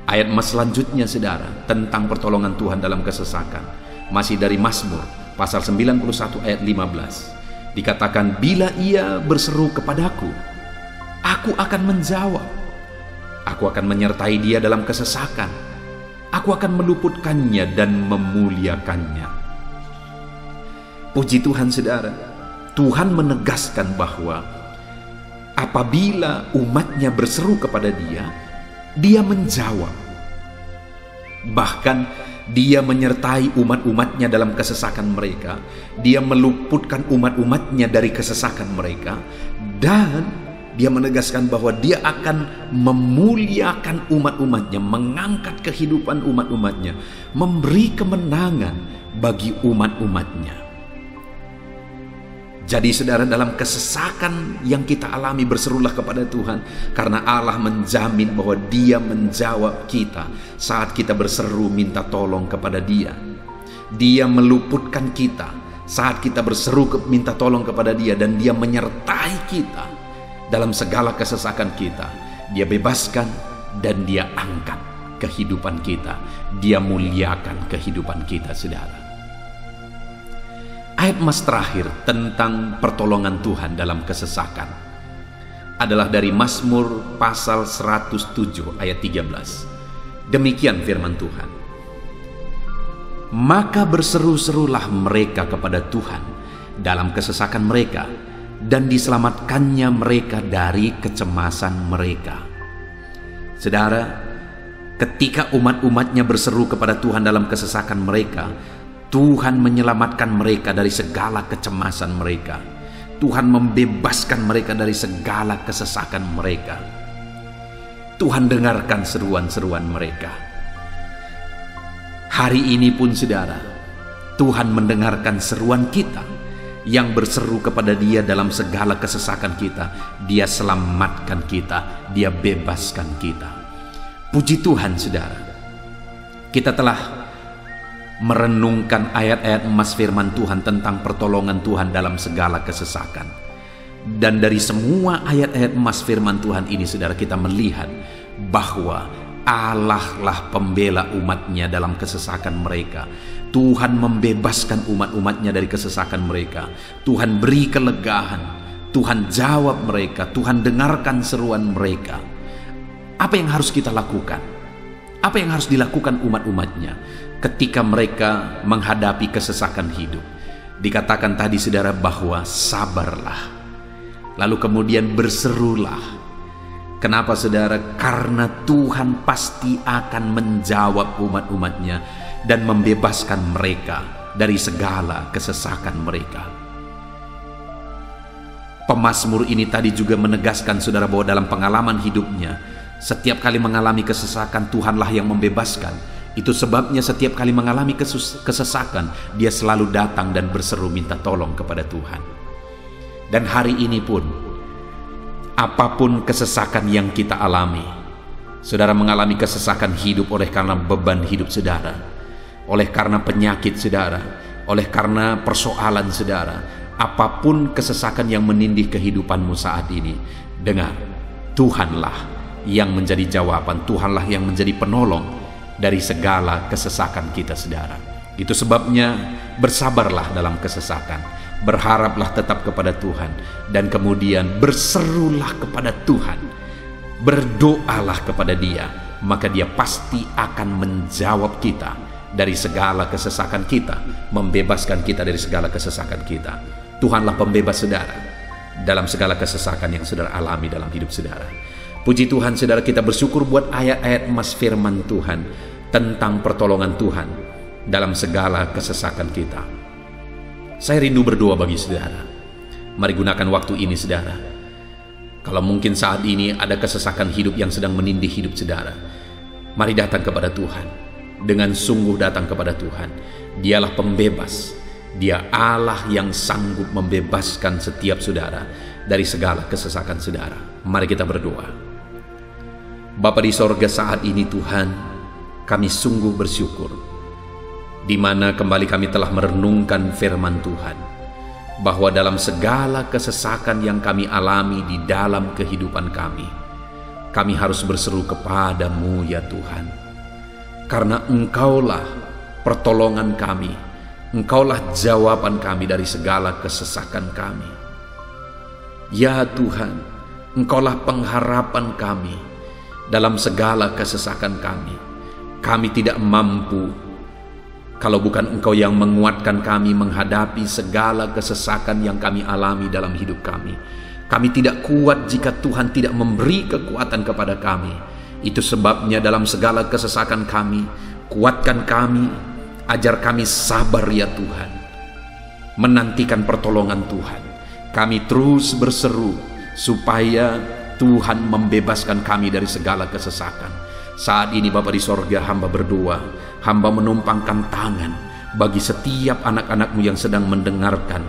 Ayat emas selanjutnya, saudara, tentang pertolongan Tuhan dalam kesesakan, masih dari Mazmur pasal 91 ayat 15. Dikatakan, bila ia berseru kepadaku, aku akan menjawab. Aku akan menyertai dia dalam kesesakan. Aku akan meluputkannya dan memuliakannya. Puji Tuhan, saudara, Tuhan menegaskan bahwa apabila umatnya berseru kepada dia, dia menjawab. Bahkan dia menyertai umat-umatnya dalam kesesakan mereka. Dia meluputkan umat-umatnya dari kesesakan mereka. Dan dia menegaskan bahwa dia akan memuliakan umat-umatnya, mengangkat kehidupan umat-umatnya, memberi kemenangan bagi umat-umatnya. Jadi, saudara, dalam kesesakan yang kita alami, berserulah kepada Tuhan, karena Allah menjamin bahwa Dia menjawab kita saat kita berseru minta tolong kepada Dia. Dia meluputkan kita saat kita berseru minta tolong kepada Dia, dan Dia menyertai kita dalam segala kesesakan kita. Dia bebaskan dan Dia angkat kehidupan kita. Dia muliakan kehidupan kita, saudara. Ayat emas terakhir tentang pertolongan Tuhan dalam kesesakan adalah dari Mazmur pasal 107 ayat 13. Demikian firman Tuhan. Maka berseru-serulah mereka kepada Tuhan dalam kesesakan mereka, dan diselamatkannya mereka dari kecemasan mereka. Saudara, ketika umat-umatnya berseru kepada Tuhan dalam kesesakan mereka, Tuhan menyelamatkan mereka dari segala kecemasan mereka. Tuhan membebaskan mereka dari segala kesesakan mereka. Tuhan dengarkan seruan-seruan mereka. Hari ini pun, saudara, Tuhan mendengarkan seruan kita yang berseru kepada Dia dalam segala kesesakan kita. Dia selamatkan kita, Dia bebaskan kita. Puji Tuhan, saudara. Kita telah merenungkan ayat-ayat emas firman Tuhan tentang pertolongan Tuhan dalam segala kesesakan. Dan dari semua ayat-ayat emas firman Tuhan ini, saudara, kita melihat bahwa Allah lah pembela umatnya dalam kesesakan mereka. Tuhan membebaskan umat-umatnya dari kesesakan mereka. Tuhan beri kelegaan, Tuhan jawab mereka, Tuhan dengarkan seruan mereka. Apa yang harus kita lakukan? Apa yang harus dilakukan umat-umatnya ketika mereka menghadapi kesesakan hidup? Dikatakan tadi, saudara, bahwa sabarlah, lalu kemudian berserulah. Kenapa, saudara? Karena Tuhan pasti akan menjawab umat-umatnya dan membebaskan mereka dari segala kesesakan mereka. Pemazmur ini tadi juga menegaskan saudara bahwa dalam pengalaman hidupnya, setiap kali mengalami kesesakan, Tuhanlah yang membebaskan. Itu sebabnya setiap kali mengalami kesesakan, dia selalu datang dan berseru minta tolong kepada Tuhan. Dan hari ini pun, apapun kesesakan yang kita alami, saudara mengalami kesesakan hidup oleh karena beban hidup saudara, oleh karena penyakit saudara, oleh karena persoalan saudara, apapun kesesakan yang menindih kehidupanmu saat ini, dengar, Tuhanlah yang menjadi jawaban, Tuhanlah yang menjadi penolong dari segala kesesakan kita saudara. Itu sebabnya bersabarlah dalam kesesakan, berharaplah tetap kepada Tuhan, dan kemudian berserulah kepada Tuhan, berdoalah kepada Dia, maka Dia pasti akan menjawab kita dari segala kesesakan kita, membebaskan kita dari segala kesesakan kita. Tuhanlah pembebas saudara dalam segala kesesakan yang saudara alami dalam hidup saudara. Puji Tuhan saudara, kita bersyukur buat ayat-ayat emas firman Tuhan tentang pertolongan Tuhan dalam segala kesesakan kita. Saya rindu berdoa bagi saudara. Mari gunakan waktu ini saudara. Kalau mungkin saat ini ada kesesakan hidup yang sedang menindih hidup saudara, mari datang kepada Tuhan. Dengan sungguh datang kepada Tuhan. Dialah pembebas. Dia Allah yang sanggup membebaskan setiap saudara dari segala kesesakan saudara. Mari kita berdoa. Bapa di sorga, saat ini Tuhan, kami sungguh bersyukur di mana kembali kami telah merenungkan firman Tuhan, bahwa dalam segala kesesakan yang kami alami di dalam kehidupan kami harus berseru kepadamu ya Tuhan, karena Engkaulah pertolongan kami, Engkaulah jawaban kami dari segala kesesakan kami. Ya Tuhan, Engkaulah pengharapan kami dalam segala kesesakan kami. Kami tidak mampu kalau bukan Engkau yang menguatkan kami menghadapi segala kesesakan yang kami alami dalam hidup kami. Kami tidak kuat jika Tuhan tidak memberi kekuatan kepada kami. Itu sebabnya dalam segala kesesakan kami, kuatkan kami, ajar kami sabar ya Tuhan, menantikan pertolongan Tuhan. Kami terus berseru supaya Tuhan membebaskan kami dari segala kesesakan. Saat ini Bapa di sorga, hamba berdoa, hamba menumpangkan tangan bagi setiap anak-anak-Mu yang sedang mendengarkan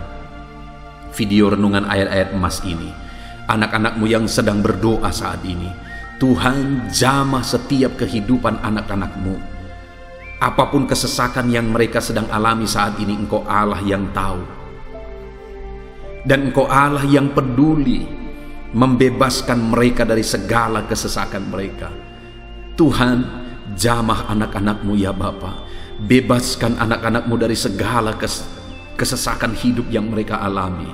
video renungan ayat-ayat emas ini. Anak-anak-Mu yang sedang berdoa saat ini, Tuhan jamah setiap kehidupan anak-anak-Mu. Apapun kesesakan yang mereka sedang alami saat ini, Engkau Allah yang tahu. Dan Engkau Allah yang peduli membebaskan mereka dari segala kesesakan mereka. Tuhan, jamah anak-anak-Mu ya Bapa. Bebaskan anak-anak-Mu dari segala kesesakan hidup yang mereka alami.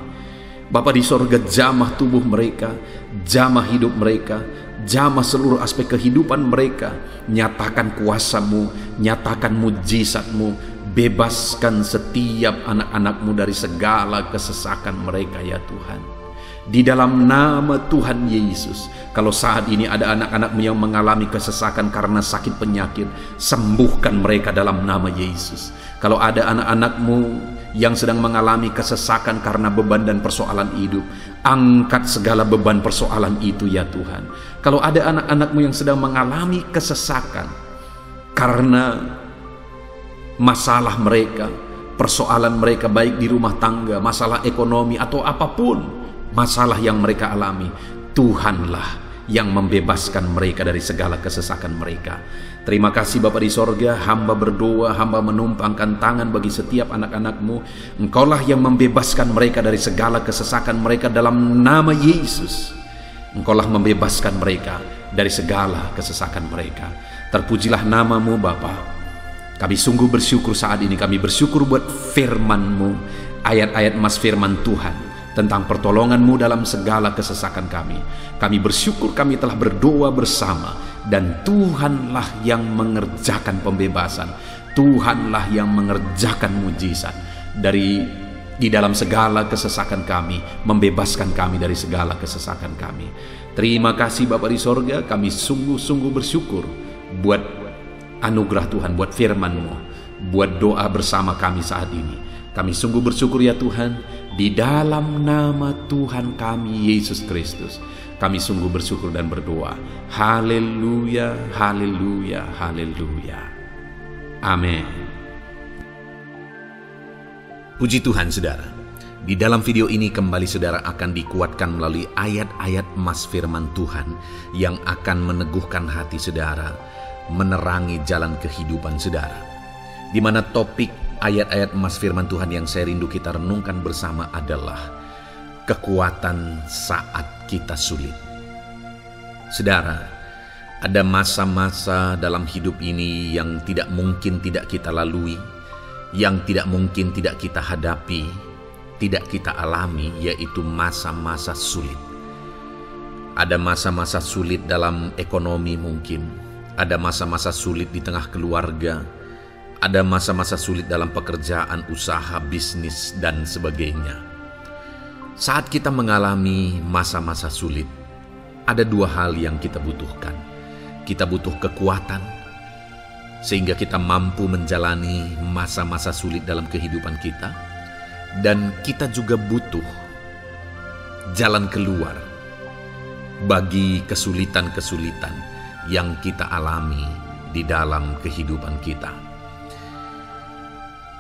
Bapa di sorga, jamah tubuh mereka, jamah hidup mereka, jamah seluruh aspek kehidupan mereka. Nyatakan kuasa-Mu, nyatakan mujizat-Mu, bebaskan setiap anak-anak-Mu dari segala kesesakan mereka ya Tuhan. Di dalam nama Tuhan Yesus, kalau saat ini ada anak-anak-Mu yang mengalami kesesakan karena sakit penyakit, sembuhkan mereka dalam nama Yesus. Kalau ada anak-anak-Mu yang sedang mengalami kesesakan karena beban dan persoalan hidup, angkat segala beban persoalan itu ya Tuhan. Kalau ada anak-anak-Mu yang sedang mengalami kesesakan karena masalah mereka, persoalan mereka baik di rumah tangga, masalah ekonomi atau apapun masalah yang mereka alami, Tuhanlah yang membebaskan mereka dari segala kesesakan mereka. Terima kasih Bapa di sorga, hamba berdoa, hamba menumpangkan tangan bagi setiap anak-anak-Mu. Engkaulah yang membebaskan mereka dari segala kesesakan mereka dalam nama Yesus. Engkaulah membebaskan mereka dari segala kesesakan mereka. Terpujilah nama-Mu Bapa. Kami sungguh bersyukur saat ini, kami bersyukur buat firman-Mu, ayat-ayat emas firman Tuhan tentang pertolongan-Mu dalam segala kesesakan kami. Kami bersyukur kami telah berdoa bersama, dan Tuhanlah yang mengerjakan pembebasan, Tuhanlah yang mengerjakan mujizat di dalam segala kesesakan kami, membebaskan kami dari segala kesesakan kami. Terima kasih Bapa di sorga, kami sungguh-sungguh bersyukur buat anugerah Tuhan, buat firman-Mu, buat doa bersama kami saat ini. Kami sungguh bersyukur ya Tuhan, di dalam nama Tuhan kami Yesus Kristus. Kami sungguh bersyukur dan berdoa. Haleluya, haleluya, haleluya. Amin. Puji Tuhan saudara. Di dalam video ini kembali saudara akan dikuatkan melalui ayat-ayat emas firman Tuhan yang akan meneguhkan hati saudara, menerangi jalan kehidupan saudara. Di mana topik ayat-ayat emas firman Tuhan yang saya rindu kita renungkan bersama adalah kekuatan saat kita sulit. Saudara, ada masa-masa dalam hidup ini yang tidak mungkin tidak kita lalui, yang tidak mungkin tidak kita hadapi, tidak kita alami, yaitu masa-masa sulit. Ada masa-masa sulit dalam ekonomi mungkin, ada masa-masa sulit di tengah keluarga, ada masa-masa sulit dalam pekerjaan, usaha, bisnis, dan sebagainya. Saat kita mengalami masa-masa sulit, ada dua hal yang kita butuhkan. Kita butuh kekuatan, sehingga kita mampu menjalani masa-masa sulit dalam kehidupan kita. Dan kita juga butuh jalan keluar bagi kesulitan-kesulitan yang kita alami di dalam kehidupan kita.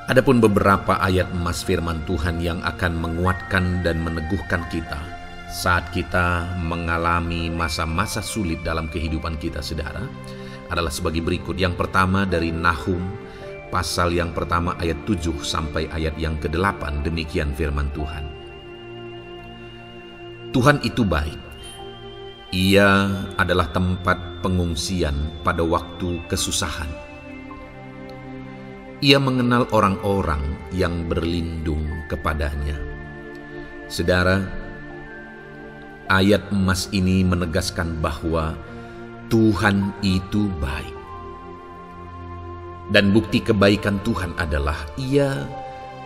Adapun beberapa ayat emas firman Tuhan yang akan menguatkan dan meneguhkan kita saat kita mengalami masa-masa sulit dalam kehidupan kita saudara adalah sebagai berikut. Yang pertama dari Nahum pasal yang pertama ayat 7 sampai ayat yang ke-8, demikian firman Tuhan. Tuhan itu baik. Ia adalah tempat pengungsian pada waktu kesusahan. Ia mengenal orang-orang yang berlindung kepadanya. Saudara, ayat emas ini menegaskan bahwa Tuhan itu baik. Dan bukti kebaikan Tuhan adalah Ia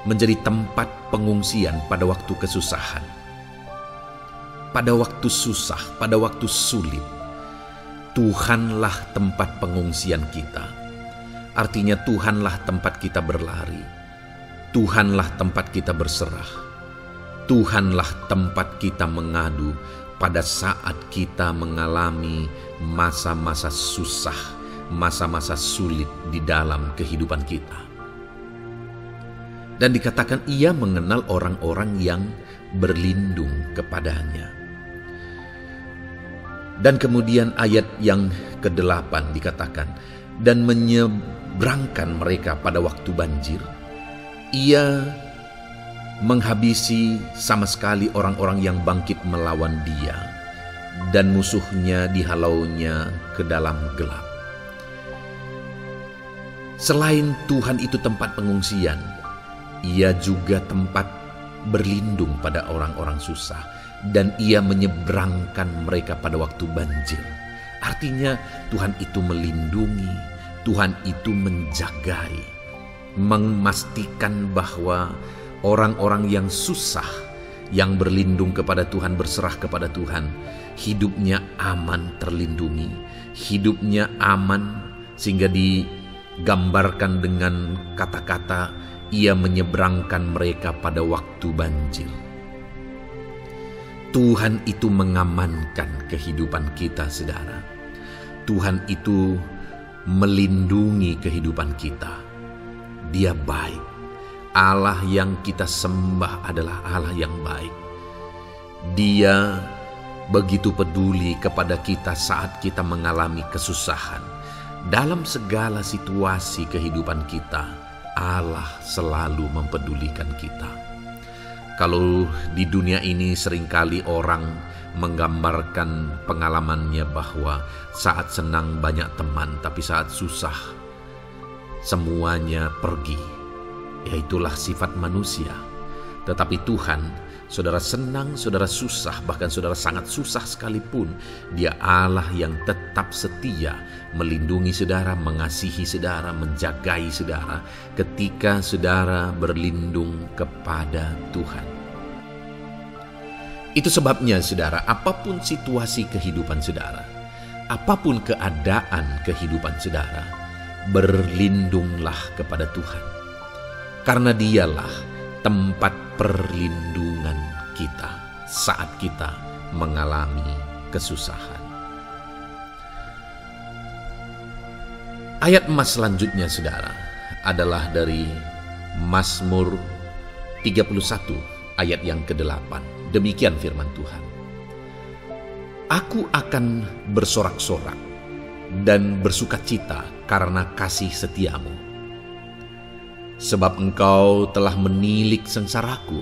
menjadi tempat pengungsian pada waktu kesusahan. Pada waktu susah, pada waktu sulit, Tuhanlah tempat pengungsian kita. Artinya Tuhanlah tempat kita berlari, Tuhanlah tempat kita berserah, Tuhanlah tempat kita mengadu pada saat kita mengalami masa-masa susah, masa-masa sulit di dalam kehidupan kita. Dan dikatakan Ia mengenal orang-orang yang berlindung kepadanya. Dan kemudian ayat yang ke-8 dikatakan, dan menyeberangkan mereka pada waktu banjir. Ia menghabisi sama sekali orang-orang yang bangkit melawan Dia, dan musuhnya dihalaunya ke dalam gelap. Selain Tuhan itu tempat pengungsian, Ia juga tempat berlindung pada orang-orang susah, dan Ia menyeberangkan mereka pada waktu banjir. Artinya Tuhan itu melindungi, Tuhan itu menjagai, memastikan bahwa orang-orang yang susah, yang berlindung kepada Tuhan, berserah kepada Tuhan, hidupnya aman, terlindungi, hidupnya aman, sehingga digambarkan dengan kata-kata Ia menyeberangkan mereka pada waktu banjir. Tuhan itu mengamankan kehidupan kita, saudara. Tuhan itu melindungi kehidupan kita. Dia baik. Allah yang kita sembah adalah Allah yang baik. Dia begitu peduli kepada kita saat kita mengalami kesusahan. Dalam segala situasi kehidupan kita, Allah selalu mempedulikan kita. Kalau di dunia ini seringkali orang menggambarkan pengalamannya bahwa saat senang banyak teman, tapi saat susah semuanya pergi. Ya, itulah sifat manusia. Tetapi Tuhan, saudara senang, saudara susah, bahkan saudara sangat susah sekalipun, Dia Allah yang tetap setia melindungi saudara, mengasihi saudara, menjagai saudara ketika saudara berlindung kepada Tuhan. Itu sebabnya saudara, apapun situasi kehidupan saudara, apapun keadaan kehidupan saudara, berlindunglah kepada Tuhan, karena Dialah tempat perlindungan kita saat kita mengalami kesusahan. Ayat emas selanjutnya, saudara, adalah dari Mazmur 31 ayat yang ke-8. Demikian firman Tuhan. Aku akan bersorak-sorak dan bersukacita karena kasih setiamu, sebab engkau telah menilik sengsaraku,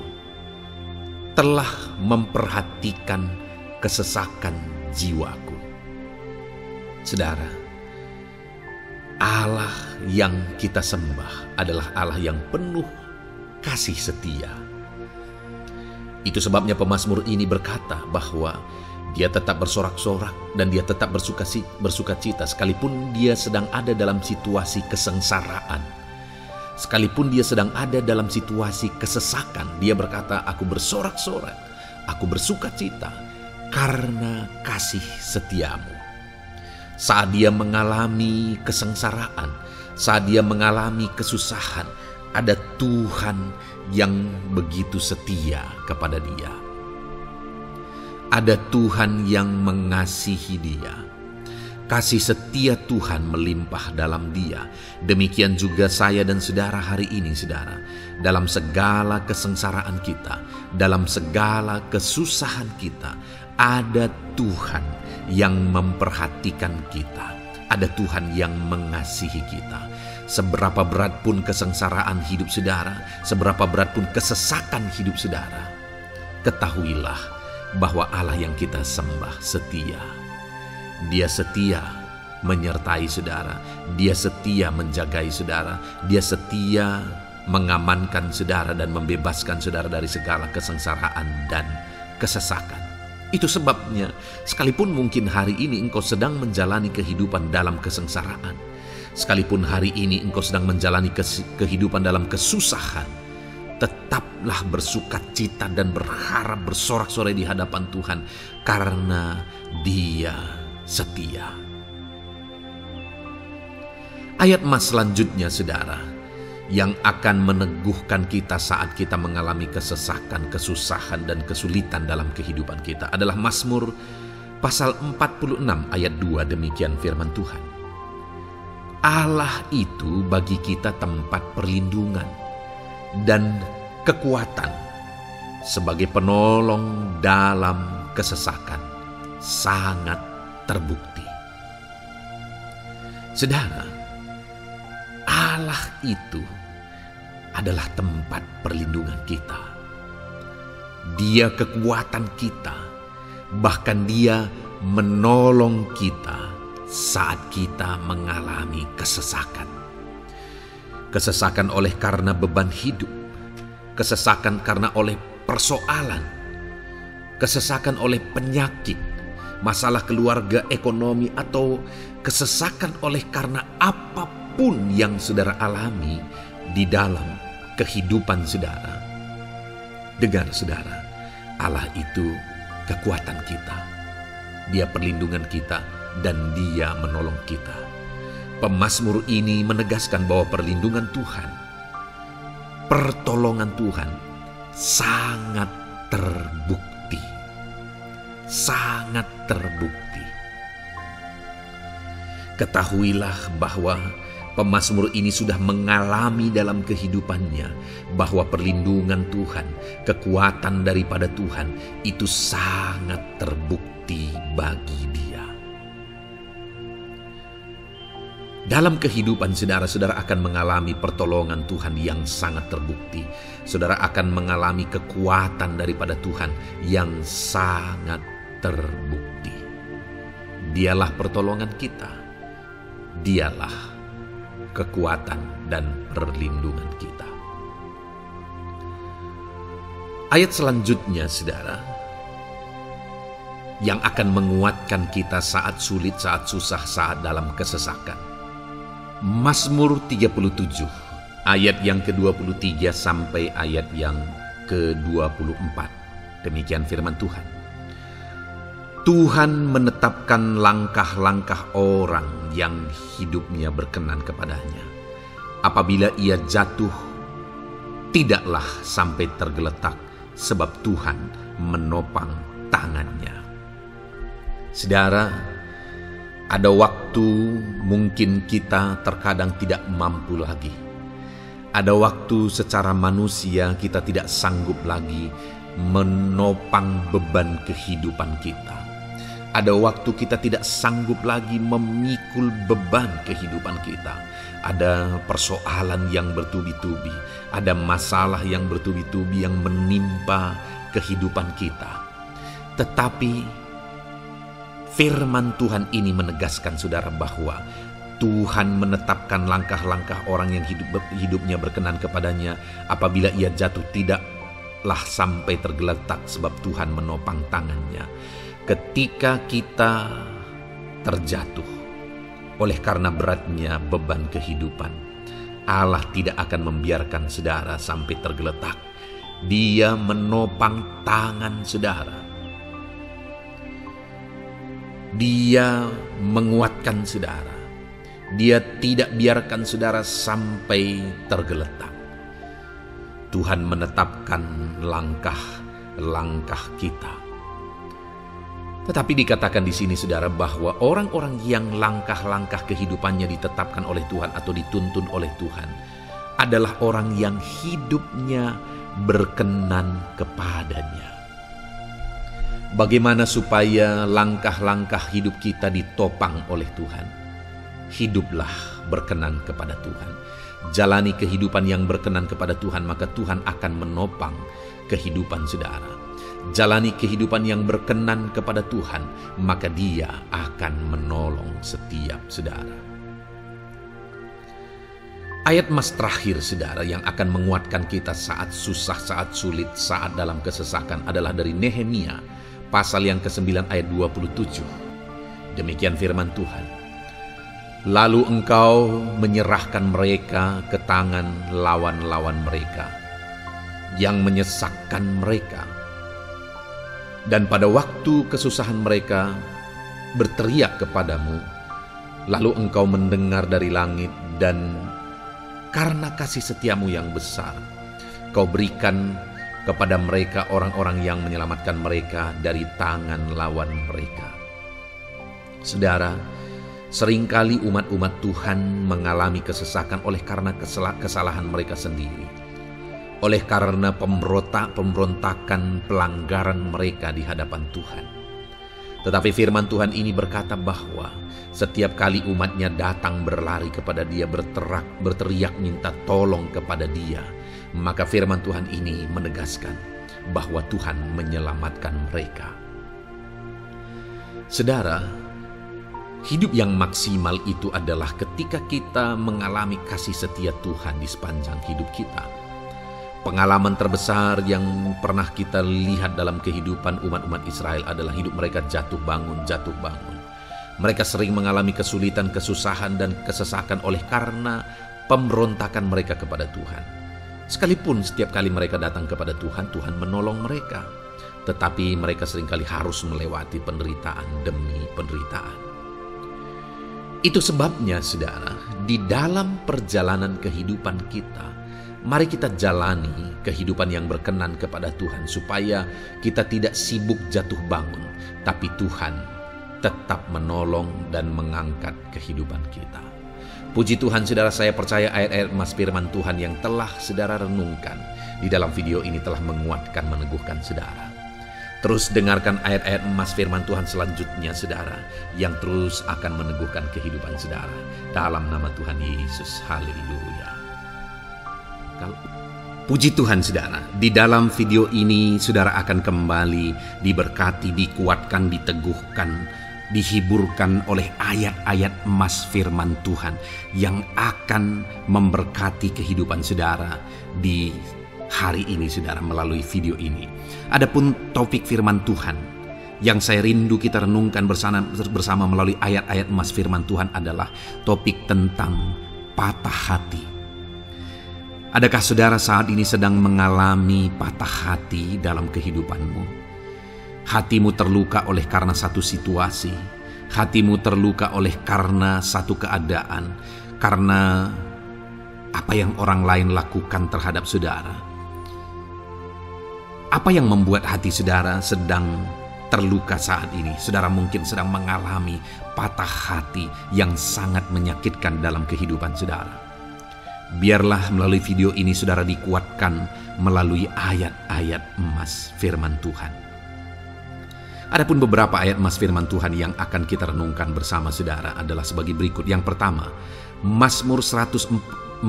telah memperhatikan kesesakan jiwaku. Saudara, Allah yang kita sembah adalah Allah yang penuh kasih setia. Itu sebabnya pemazmur ini berkata bahwa dia tetap bersorak-sorak dan dia tetap bersukacita sekalipun dia sedang ada dalam situasi kesengsaraan. Sekalipun dia sedang ada dalam situasi kesesakan, dia berkata, aku bersorak-sorak, aku bersukacita karena kasih setiamu. Saat dia mengalami kesengsaraan, saat dia mengalami kesusahan, ada Tuhan yang begitu setia kepada dia. Ada Tuhan yang mengasihi dia. Kasih setia Tuhan melimpah dalam dia. Demikian juga saya dan saudara hari ini, saudara. Dalam segala kesengsaraan kita, dalam segala kesusahan kita, ada Tuhan yang memperhatikan kita. Ada Tuhan yang mengasihi kita. Seberapa berat pun kesengsaraan hidup saudara, seberapa berat pun kesesakan hidup saudara, ketahuilah bahwa Allah yang kita sembah setia. Dia setia menyertai saudara, dia setia menjagai saudara, dia setia mengamankan saudara dan membebaskan saudara dari segala kesengsaraan dan kesesakan. Itu sebabnya sekalipun mungkin hari ini engkau sedang menjalani kehidupan dalam kesengsaraan, sekalipun hari ini engkau sedang menjalani kehidupan dalam kesusahan, tetaplah bersukacita dan berharap bersorak-sorai di hadapan Tuhan karena Dia setia. Ayat emas selanjutnya, saudara, yang akan meneguhkan kita saat kita mengalami kesesakan, kesusahan, dan kesulitan dalam kehidupan kita adalah Mazmur pasal 46 ayat 2. Demikian firman Tuhan. Allah itu bagi kita tempat perlindungan dan kekuatan sebagai penolong dalam kesesakan, sangat terbukti. Saudara, Allah itu adalah tempat perlindungan kita. Dia kekuatan kita, bahkan Dia menolong kita saat kita mengalami kesesakan. Kesesakan oleh karena beban hidup, kesesakan karena oleh persoalan, kesesakan oleh penyakit, masalah keluarga, ekonomi, atau kesesakan oleh karena apapun yang saudara alami di dalam kehidupan saudara. Dengar saudara, Allah itu kekuatan kita. Dia perlindungan kita dan Dia menolong kita. Pemazmur ini menegaskan bahwa perlindungan Tuhan, pertolongan Tuhan sangat terbukti. Sangat terbukti. Ketahuilah bahwa pemazmur ini sudah mengalami dalam kehidupannya bahwa perlindungan Tuhan, kekuatan daripada Tuhan itu sangat terbukti bagi dia. Dalam kehidupan saudara akan mengalami pertolongan Tuhan yang sangat terbukti. Saudara akan mengalami kekuatan daripada Tuhan yang sangat terbukti. Dialah pertolongan kita. Dialah kekuatan dan perlindungan kita. Ayat selanjutnya, saudara, yang akan menguatkan kita saat sulit, saat susah, saat dalam kesesakan. Mazmur 37 ayat yang ke-23 sampai ayat yang ke-24. Demikian firman Tuhan. Tuhan menetapkan langkah-langkah orang yang hidupnya berkenan kepadanya. Apabila ia jatuh, tidaklah sampai tergeletak, sebab Tuhan menopang tangannya. Saudara, ada waktu mungkin kita terkadang tidak mampu lagi. Ada waktu secara manusia kita tidak sanggup lagi menopang beban kehidupan kita. Ada waktu kita tidak sanggup lagi memikul beban kehidupan kita. Ada persoalan yang bertubi-tubi, ada masalah yang bertubi-tubi yang menimpa kehidupan kita. Tetapi firman Tuhan ini menegaskan saudara bahwa Tuhan menetapkan langkah-langkah orang yang hidupnya berkenan kepadanya. Apabila ia jatuh, tidaklah sampai tergeletak, sebab Tuhan menopang tangannya. Ketika kita terjatuh oleh karena beratnya beban kehidupan, Allah tidak akan membiarkan saudara sampai tergeletak. Dia menopang tangan saudara. Dia menguatkan saudara. Dia tidak biarkan saudara sampai tergeletak. Tuhan menetapkan langkah-langkah kita. Tetapi dikatakan di sini saudara bahwa orang-orang yang langkah-langkah kehidupannya ditetapkan oleh Tuhan atau dituntun oleh Tuhan adalah orang yang hidupnya berkenan kepadanya. Bagaimana supaya langkah-langkah hidup kita ditopang oleh Tuhan? Hiduplah berkenan kepada Tuhan. Jalani kehidupan yang berkenan kepada Tuhan, maka Tuhan akan menopang kehidupan saudara. Jalani kehidupan yang berkenan kepada Tuhan, maka Dia akan menolong setiap saudara. Ayat mas terakhir saudara yang akan menguatkan kita saat susah, saat sulit, saat dalam kesesakan adalah dari Nehemia pasal yang ke-9 ayat 27. Demikian firman Tuhan. Lalu engkau menyerahkan mereka ke tangan lawan-lawan mereka yang menyesakkan mereka. Dan pada waktu kesusahan mereka berteriak kepadamu, lalu engkau mendengar dari langit, dan karena kasih setiamu yang besar, kau berikan kepada mereka orang-orang yang menyelamatkan mereka dari tangan lawan mereka. Saudara, seringkali umat-umat Tuhan mengalami kesesakan oleh karena kesalahan mereka sendiri. Oleh karena pemberontakan, pelanggaran mereka di hadapan Tuhan. Tetapi firman Tuhan ini berkata bahwa setiap kali umatnya datang berlari kepada Dia, berteriak minta tolong kepada Dia, maka firman Tuhan ini menegaskan bahwa Tuhan menyelamatkan mereka. Saudara, hidup yang maksimal itu adalah ketika kita mengalami kasih setia Tuhan di sepanjang hidup kita. Pengalaman terbesar yang pernah kita lihat dalam kehidupan umat-umat Israel adalah hidup mereka jatuh bangun. Mereka sering mengalami kesulitan, kesusahan, dan kesesakan oleh karena pemberontakan mereka kepada Tuhan. Sekalipun setiap kali mereka datang kepada Tuhan, Tuhan menolong mereka. Tetapi mereka seringkali harus melewati penderitaan demi penderitaan. Itu sebabnya, saudara, di dalam perjalanan kehidupan kita, mari kita jalani kehidupan yang berkenan kepada Tuhan supaya kita tidak sibuk jatuh bangun, tapi Tuhan tetap menolong dan mengangkat kehidupan kita. Puji Tuhan saudara, saya percaya ayat-ayat emas firman Tuhan yang telah saudara renungkan di dalam video ini telah menguatkan, meneguhkan saudara. Terus dengarkan ayat-ayat emas firman Tuhan selanjutnya saudara, yang terus akan meneguhkan kehidupan saudara. Dalam nama Tuhan Yesus, haleluya. Puji Tuhan saudara, di dalam video ini saudara akan kembali diberkati, dikuatkan, diteguhkan, dihiburkan oleh ayat-ayat emas firman Tuhan yang akan memberkati kehidupan saudara di hari ini saudara melalui video ini. Adapun topik firman Tuhan yang saya rindu kita renungkan bersama melalui ayat-ayat emas firman Tuhan adalah topik tentang patah hati. Adakah saudara saat ini sedang mengalami patah hati dalam kehidupanmu? Hatimu terluka oleh karena satu situasi. Hatimu terluka oleh karena satu keadaan, karena apa yang orang lain lakukan terhadap saudara. Apa yang membuat hati saudara sedang terluka saat ini? Saudara mungkin sedang mengalami patah hati yang sangat menyakitkan dalam kehidupan saudara. Biarlah melalui video ini saudara dikuatkan melalui ayat-ayat emas firman Tuhan. Adapun beberapa ayat emas firman Tuhan yang akan kita renungkan bersama saudara adalah sebagai berikut. Yang pertama, Mazmur 147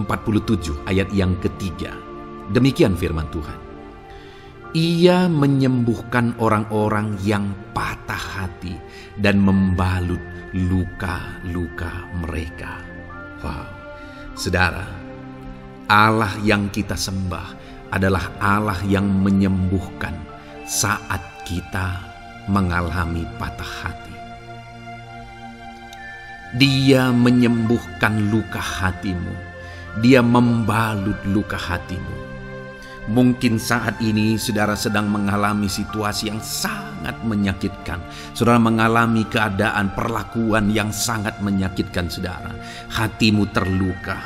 ayat yang ketiga. Demikian firman Tuhan. Ia menyembuhkan orang-orang yang patah hati dan membalut luka-luka mereka. Wow, saudara, Allah yang kita sembah adalah Allah yang menyembuhkan saat kita mengalami patah hati. Dia menyembuhkan luka hatimu. Dia membalut luka hatimu. Mungkin saat ini saudara sedang mengalami situasi yang sangat menyakitkan. Saudara mengalami keadaan perlakuan yang sangat menyakitkan saudara. Hatimu terluka.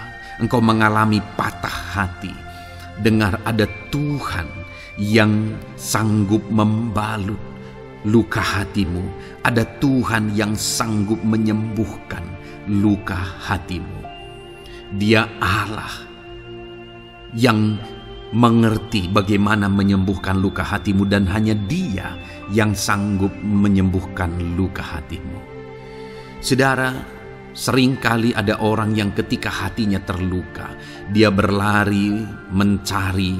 Engkau mengalami patah hati. Dengar, ada Tuhan yang sanggup membalut luka hatimu. Ada Tuhan yang sanggup menyembuhkan luka hatimu. Dia Allah yang mengerti bagaimana menyembuhkan luka hatimu, dan hanya Dia yang sanggup menyembuhkan luka hatimu. Saudara, seringkali ada orang yang ketika hatinya terluka, dia berlari mencari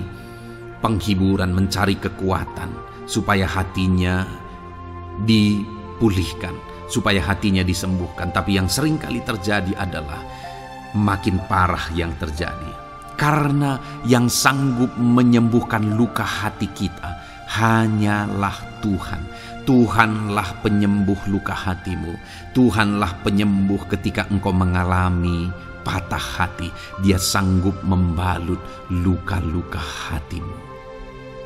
penghiburan, mencari kekuatan supaya hatinya dipulihkan, supaya hatinya disembuhkan. Tapi yang sering kali terjadi adalah makin parah yang terjadi. Karena yang sanggup menyembuhkan luka hati kita hanyalah Tuhan. Tuhanlah penyembuh luka hatimu. Tuhanlah penyembuh ketika engkau mengalami patah hati. Dia sanggup membalut luka-luka hatimu.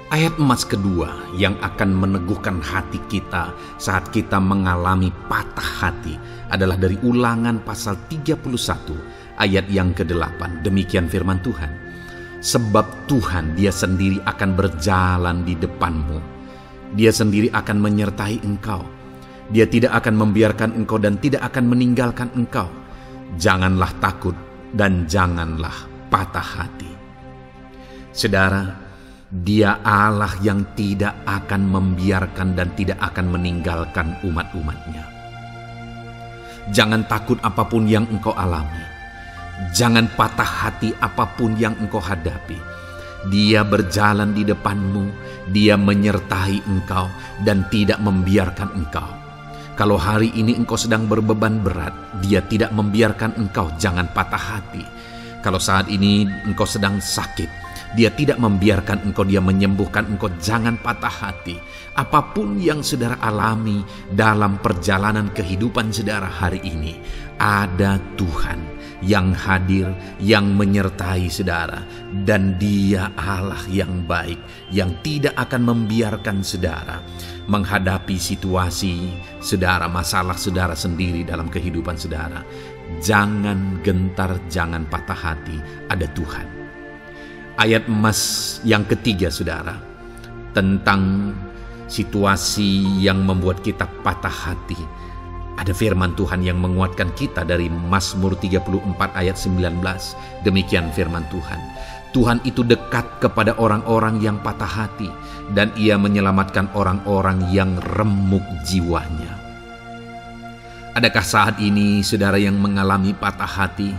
Ayat emas kedua yang akan meneguhkan hati kita saat kita mengalami patah hati adalah dari Ulangan pasal 31 ayat yang ke-8. Demikian firman Tuhan. Sebab Tuhan Dia sendiri akan berjalan di depanmu. Dia sendiri akan menyertai engkau. Dia tidak akan membiarkan engkau dan tidak akan meninggalkan engkau. Janganlah takut dan janganlah patah hati. Saudara, Dia Allah yang tidak akan membiarkan dan tidak akan meninggalkan umat-umatnya. Jangan takut apapun yang engkau alami. Jangan patah hati apapun yang engkau hadapi. Dia berjalan di depanmu. Dia menyertai engkau dan tidak membiarkan engkau. Kalau hari ini engkau sedang berbeban berat, Dia tidak membiarkan engkau. Jangan patah hati. Kalau saat ini engkau sedang sakit, Dia tidak membiarkan engkau, Dia menyembuhkan engkau. Jangan patah hati. Apapun yang saudara alami dalam perjalanan kehidupan saudara hari ini, ada Tuhan yang hadir, yang menyertai saudara. Dan Dia Allah yang baik, yang tidak akan membiarkan saudara menghadapi situasi saudara, masalah saudara sendiri dalam kehidupan saudara. Jangan gentar, jangan patah hati, ada Tuhan. Ayat emas yang ketiga saudara, tentang situasi yang membuat kita patah hati. Ada firman Tuhan yang menguatkan kita dari Mazmur 34 ayat 19. Demikian firman Tuhan. Tuhan itu dekat kepada orang-orang yang patah hati, dan Ia menyelamatkan orang-orang yang remuk jiwanya. Adakah saat ini saudara yang mengalami patah hati?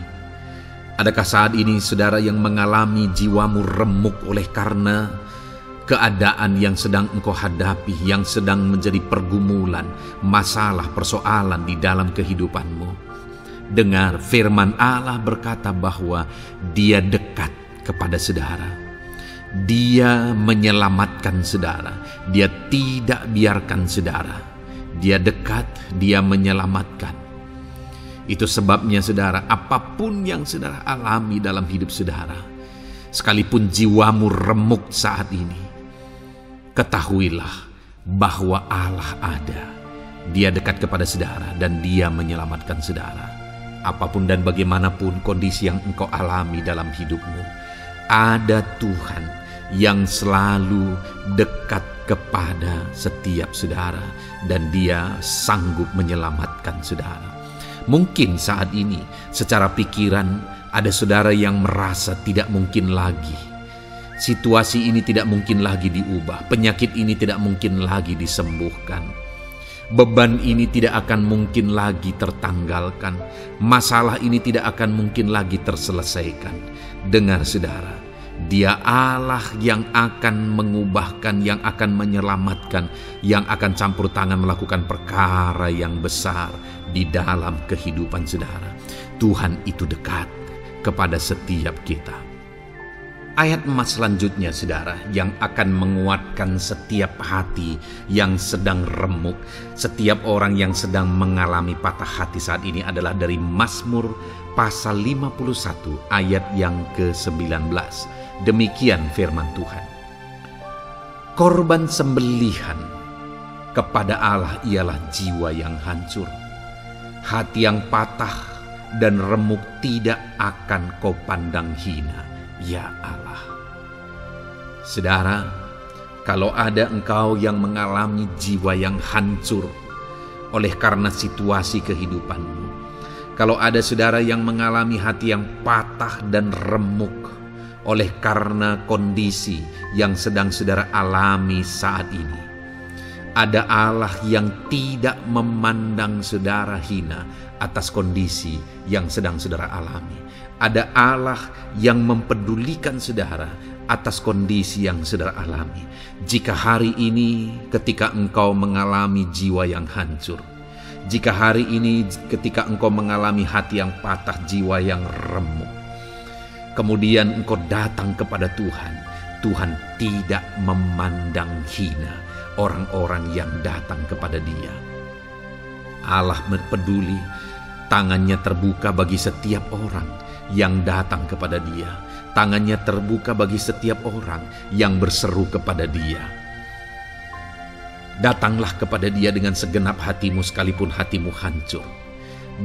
Adakah saat ini saudara yang mengalami jiwamu remuk oleh karena keadaan yang sedang engkau hadapi, yang sedang menjadi pergumulan, masalah, persoalan di dalam kehidupanmu? Dengar, firman Allah berkata bahwa Dia dekat kepada saudara. Dia menyelamatkan saudara. Dia tidak biarkan saudara. Dia dekat, Dia menyelamatkan. Itu sebabnya saudara, apapun yang saudara alami dalam hidup saudara, sekalipun jiwamu remuk saat ini, ketahuilah bahwa Allah ada. Dia dekat kepada saudara dan Dia menyelamatkan saudara. Apapun dan bagaimanapun kondisi yang engkau alami dalam hidupmu, ada Tuhan yang selalu dekat kepada setiap saudara dan Dia sanggup menyelamatkan saudara. Mungkin saat ini secara pikiran ada saudara yang merasa tidak mungkin lagi. Situasi ini tidak mungkin lagi diubah. Penyakit ini tidak mungkin lagi disembuhkan. Beban ini tidak akan mungkin lagi tertanggalkan. Masalah ini tidak akan mungkin lagi terselesaikan. Dengar saudara, Dia Allah yang akan mengubahkan, yang akan menyelamatkan, yang akan campur tangan melakukan perkara yang besar di dalam kehidupan saudara. Tuhan itu dekat kepada setiap kita. Ayat emas selanjutnya saudara, yang akan menguatkan setiap hati yang sedang remuk, setiap orang yang sedang mengalami patah hati saat ini adalah dari Mazmur pasal 51 ayat yang ke-19. Demikian firman Tuhan. Korban sembelihan kepada Allah ialah jiwa yang hancur. Hati yang patah dan remuk tidak akan kau pandang hina, ya Allah. Saudara, kalau ada engkau yang mengalami jiwa yang hancur oleh karena situasi kehidupanmu, kalau ada saudara yang mengalami hati yang patah dan remuk oleh karena kondisi yang sedang saudara alami saat ini, ada Allah yang tidak memandang saudara hina atas kondisi yang sedang saudara alami. Ada Allah yang mempedulikan saudara atas kondisi yang saudara alami. Jika hari ini ketika engkau mengalami jiwa yang hancur, jika hari ini ketika engkau mengalami hati yang patah, jiwa yang remuk, kemudian engkau datang kepada Tuhan, Tuhan tidak memandang hina orang-orang yang datang kepada Dia. Allah peduli, tangannya terbuka bagi setiap orang yang datang kepada Dia. Tangannya terbuka bagi setiap orang yang berseru kepada Dia. Datanglah kepada Dia dengan segenap hatimu sekalipun hatimu hancur.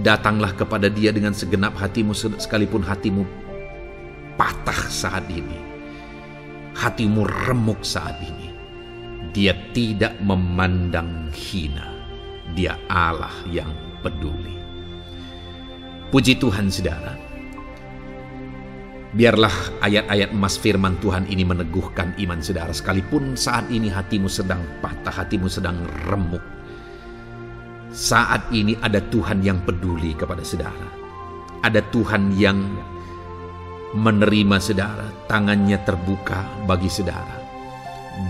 Datanglah kepada Dia dengan segenap hatimu sekalipun hatimu patah saat ini. Hatimu remuk saat ini. Dia tidak memandang hina. Dia Allah yang peduli. Puji Tuhan saudara. Biarlah ayat-ayat emas firman Tuhan ini meneguhkan iman saudara. Sekalipun saat ini hatimu sedang patah, hatimu sedang remuk. Saat ini ada Tuhan yang peduli kepada saudara. Ada Tuhan yang menerima saudara, tangannya terbuka bagi saudara.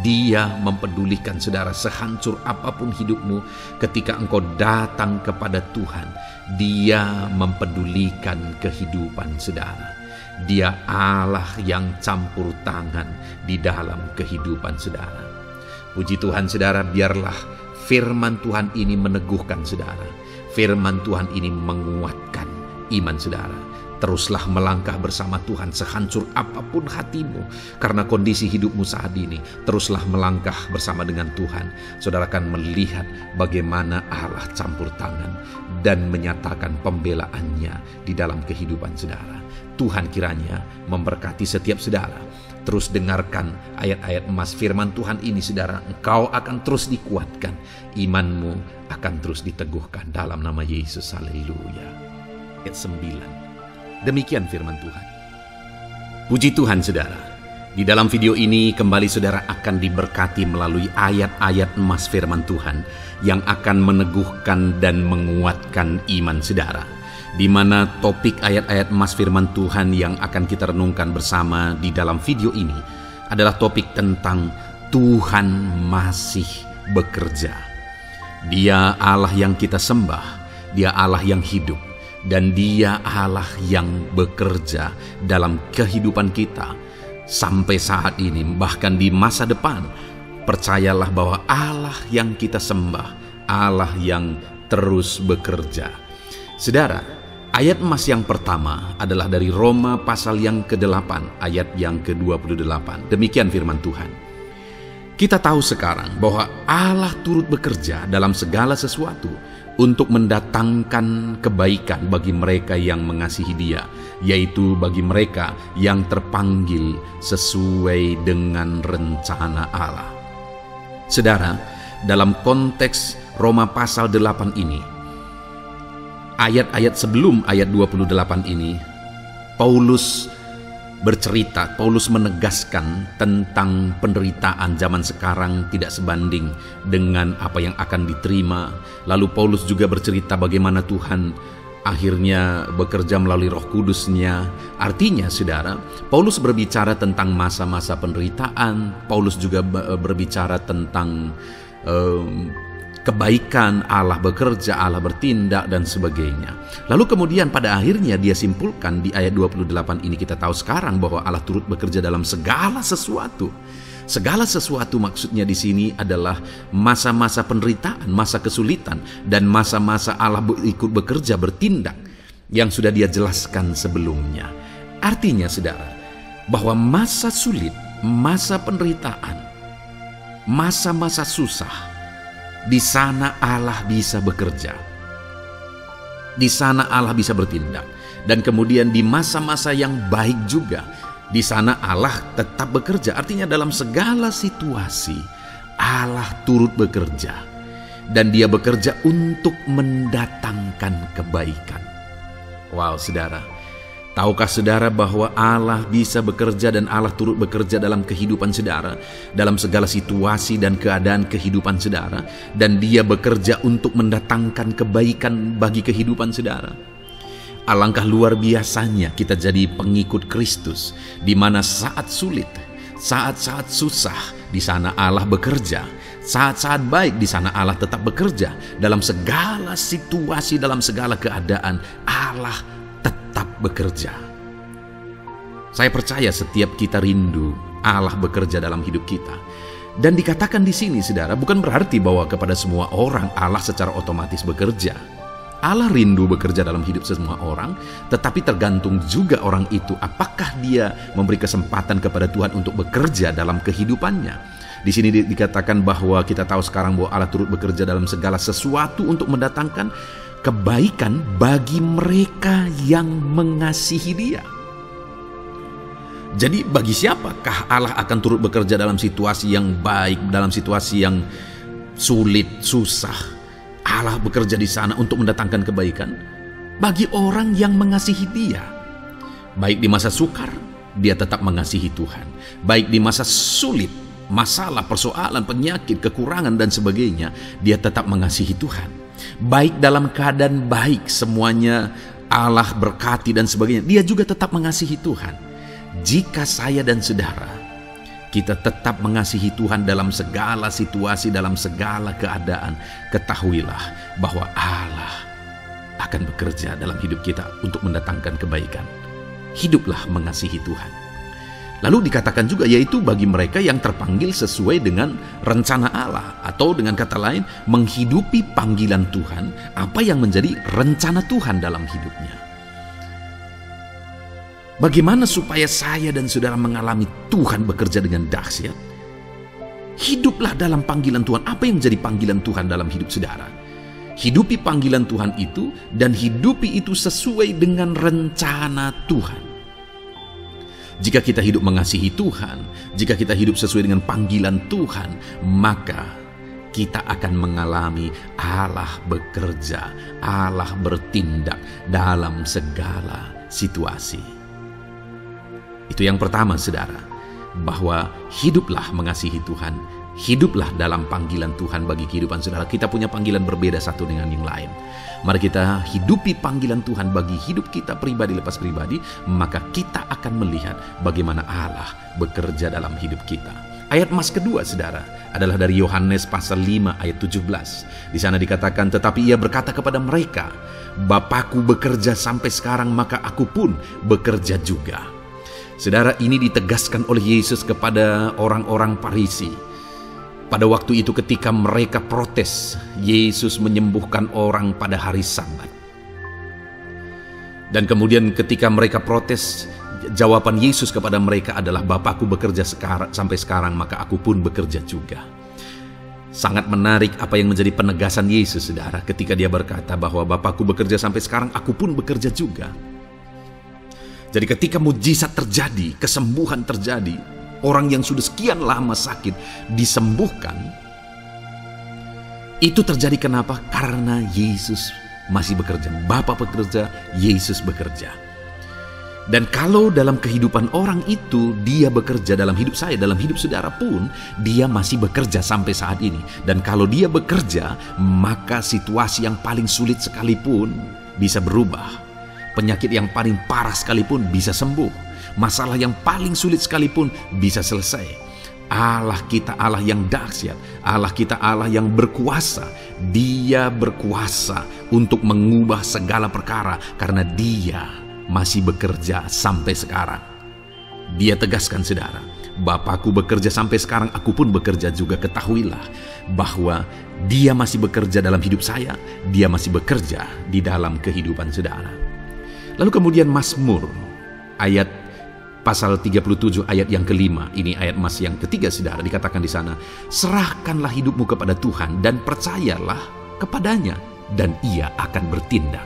Dia mempedulikan saudara sehancur apapun hidupmu. Ketika engkau datang kepada Tuhan, Dia mempedulikan kehidupan saudara. Dia Allah yang campur tangan di dalam kehidupan saudara. Puji Tuhan saudara, biarlah firman Tuhan ini meneguhkan saudara. Firman Tuhan ini menguatkan iman saudara. Teruslah melangkah bersama Tuhan sehancur apapun hatimu karena kondisi hidupmu saat ini. Teruslah melangkah bersama dengan Tuhan. Saudara akan melihat bagaimana Allah campur tangan dan menyatakan pembelaannya di dalam kehidupan saudara. Tuhan kiranya memberkati setiap saudara. Terus dengarkan ayat-ayat emas firman Tuhan ini saudara. Engkau akan terus dikuatkan. Imanmu akan terus diteguhkan dalam nama Yesus. Haleluya. Ayat 9. Demikian firman Tuhan. Puji Tuhan saudara. Di dalam video ini kembali saudara akan diberkati melalui ayat-ayat emas firman Tuhan yang akan meneguhkan dan menguatkan iman saudara. Di mana topik ayat-ayat emas firman Tuhan yang akan kita renungkan bersama di dalam video ini adalah topik tentang Tuhan masih bekerja. Dia Allah yang kita sembah, Dia Allah yang hidup, dan Dia Allah yang bekerja dalam kehidupan kita sampai saat ini, bahkan di masa depan. Percayalah bahwa Allah yang kita sembah, Allah yang terus bekerja. Saudara, ayat emas yang pertama adalah dari Roma pasal yang ke-8 ayat yang ke-28. Demikian firman Tuhan. Kita tahu sekarang bahwa Allah turut bekerja dalam segala sesuatu untuk mendatangkan kebaikan bagi mereka yang mengasihi Dia, yaitu bagi mereka yang terpanggil sesuai dengan rencana Allah. Saudara, dalam konteks Roma pasal 8 ini, ayat-ayat sebelum ayat 28 ini, Paulus menegaskan tentang penderitaan zaman sekarang tidak sebanding dengan apa yang akan diterima. Lalu Paulus juga bercerita bagaimana Tuhan akhirnya bekerja melalui Roh Kudus-Nya. Artinya, saudara, Paulus berbicara tentang masa-masa penderitaan. Paulus juga berbicara tentang kebaikan, Allah bekerja, Allah bertindak, dan sebagainya. Lalu kemudian pada akhirnya dia simpulkan di ayat 28 ini, kita tahu sekarang bahwa Allah turut bekerja dalam segala sesuatu. Segala sesuatu maksudnya di sini adalah masa-masa penderitaan, masa kesulitan, dan masa-masa Allah ikut bekerja, bertindak, yang sudah dia jelaskan sebelumnya. Artinya, saudara, bahwa masa sulit, masa penderitaan, masa-masa susah, di sana Allah bisa bekerja. Di sana Allah bisa bertindak. Dan kemudian di masa-masa yang baik juga, di sana Allah tetap bekerja. Artinya dalam segala situasi Allah turut bekerja. Dan Dia bekerja untuk mendatangkan kebaikan. Wow, saudara. Tahukah saudara bahwa Allah bisa bekerja dan Allah turut bekerja dalam kehidupan saudara, dalam segala situasi dan keadaan kehidupan saudara, dan Dia bekerja untuk mendatangkan kebaikan bagi kehidupan saudara? Alangkah luar biasanya kita jadi pengikut Kristus, di mana saat sulit, saat-saat susah, di sana Allah bekerja. Saat-saat baik, di sana Allah tetap bekerja. Dalam segala situasi, dalam segala keadaan, Allah tetap bekerja. Saya percaya setiap kita rindu Allah bekerja dalam hidup kita. Dan dikatakan di sini, saudara, bukan berarti bahwa kepada semua orang Allah secara otomatis bekerja. Allah rindu bekerja dalam hidup semua orang, tetapi tergantung juga orang itu apakah dia memberi kesempatan kepada Tuhan untuk bekerja dalam kehidupannya. Di sini dikatakan bahwa kita tahu sekarang bahwa Allah turut bekerja dalam segala sesuatu untuk mendatangkan kebaikan bagi mereka yang mengasihi Dia. Jadi bagi siapakah Allah akan turut bekerja dalam situasi yang baik, dalam situasi yang sulit, susah? Allah bekerja di sana untuk mendatangkan kebaikan bagi orang yang mengasihi Dia. Baik di masa sukar, dia tetap mengasihi Tuhan. Baik di masa sulit, masalah, persoalan, penyakit, kekurangan, dan sebagainya, dia tetap mengasihi Tuhan. Baik dalam keadaan baik, semuanya Allah berkati dan sebagainya, dia juga tetap mengasihi Tuhan. Jika saya dan saudara, kita tetap mengasihi Tuhan dalam segala situasi, dalam segala keadaan, ketahuilah bahwa Allah akan bekerja dalam hidup kita untuk mendatangkan kebaikan. Hiduplah mengasihi Tuhan. Lalu dikatakan juga, yaitu bagi mereka yang terpanggil sesuai dengan rencana Allah, atau dengan kata lain, menghidupi panggilan Tuhan, apa yang menjadi rencana Tuhan dalam hidupnya. Bagaimana supaya saya dan saudara mengalami Tuhan bekerja dengan dahsyat? Hiduplah dalam panggilan Tuhan. Apa yang menjadi panggilan Tuhan dalam hidup saudara? Hidupi panggilan Tuhan itu, dan hidupi itu sesuai dengan rencana Tuhan. Jika kita hidup mengasihi Tuhan, jika kita hidup sesuai dengan panggilan Tuhan, maka kita akan mengalami Allah bekerja, Allah bertindak dalam segala situasi. Itu yang pertama, saudara, bahwa hiduplah mengasihi Tuhan, hiduplah dalam panggilan Tuhan bagi kehidupan saudara. Kita punya panggilan berbeda satu dengan yang lain. Mari kita hidupi panggilan Tuhan bagi hidup kita pribadi lepas pribadi, maka kita akan melihat bagaimana Allah bekerja dalam hidup kita. Ayat emas kedua, saudara, adalah dari Yohanes pasal 5 ayat 17. Di sana dikatakan, tetapi ia berkata kepada mereka, Bapakku bekerja sampai sekarang, maka aku pun bekerja juga. Saudara, ini ditegaskan oleh Yesus kepada orang-orang Farisi. Pada waktu itu ketika mereka protes, Yesus menyembuhkan orang pada hari Sabat. Dan kemudian ketika mereka protes, jawaban Yesus kepada mereka adalah, Bapakku bekerja sampai sekarang, maka aku pun bekerja juga. Sangat menarik apa yang menjadi penegasan Yesus, saudara, ketika dia berkata bahwa Bapakku bekerja sampai sekarang, aku pun bekerja juga. Jadi ketika mujizat terjadi, kesembuhan terjadi, orang yang sudah sekian lama sakit disembuhkan, itu terjadi kenapa? Karena Yesus masih bekerja. Bapa bekerja, Yesus bekerja. Dan kalau dalam kehidupan orang itu dia bekerja, dalam hidup saya, dalam hidup saudara pun, dia masih bekerja sampai saat ini. Dan kalau dia bekerja, maka situasi yang paling sulit sekalipun bisa berubah. Penyakit yang paling parah sekalipun bisa sembuh. Masalah yang paling sulit sekalipun bisa selesai. Allah kita Allah yang dahsyat, Allah kita Allah yang berkuasa. Dia berkuasa untuk mengubah segala perkara karena dia masih bekerja sampai sekarang. Dia tegaskan, saudara, Bapakku bekerja sampai sekarang, aku pun bekerja juga. Ketahuilah bahwa dia masih bekerja dalam hidup saya, dia masih bekerja di dalam kehidupan saudara. Lalu kemudian Mazmur ayat pasal 37 ayat yang kelima, ini ayat Mas yang ketiga, saudara, dikatakan di sana, serahkanlah hidupmu kepada Tuhan dan percayalah kepadanya dan ia akan bertindak.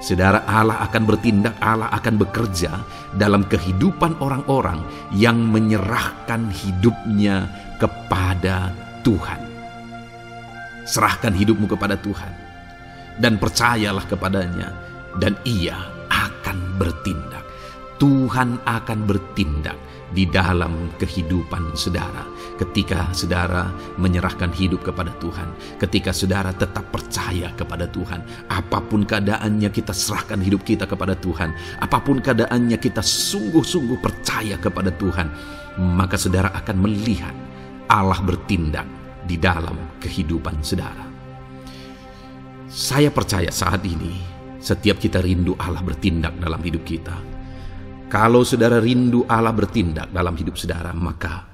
Saudara, Allah akan bertindak, Allah akan bekerja dalam kehidupan orang-orang yang menyerahkan hidupnya kepada Tuhan. Serahkan hidupmu kepada Tuhan dan percayalah kepadanya dan ia akan bertindak. Tuhan akan bertindak di dalam kehidupan saudara ketika saudara menyerahkan hidup kepada Tuhan, ketika saudara tetap percaya kepada Tuhan. Apapun keadaannya, kita serahkan hidup kita kepada Tuhan. Apapun keadaannya, kita sungguh-sungguh percaya kepada Tuhan, maka saudara akan melihat Allah bertindak di dalam kehidupan saudara. Saya percaya saat ini setiap kita rindu Allah bertindak dalam hidup kita. Kalau saudara rindu Allah bertindak dalam hidup saudara, maka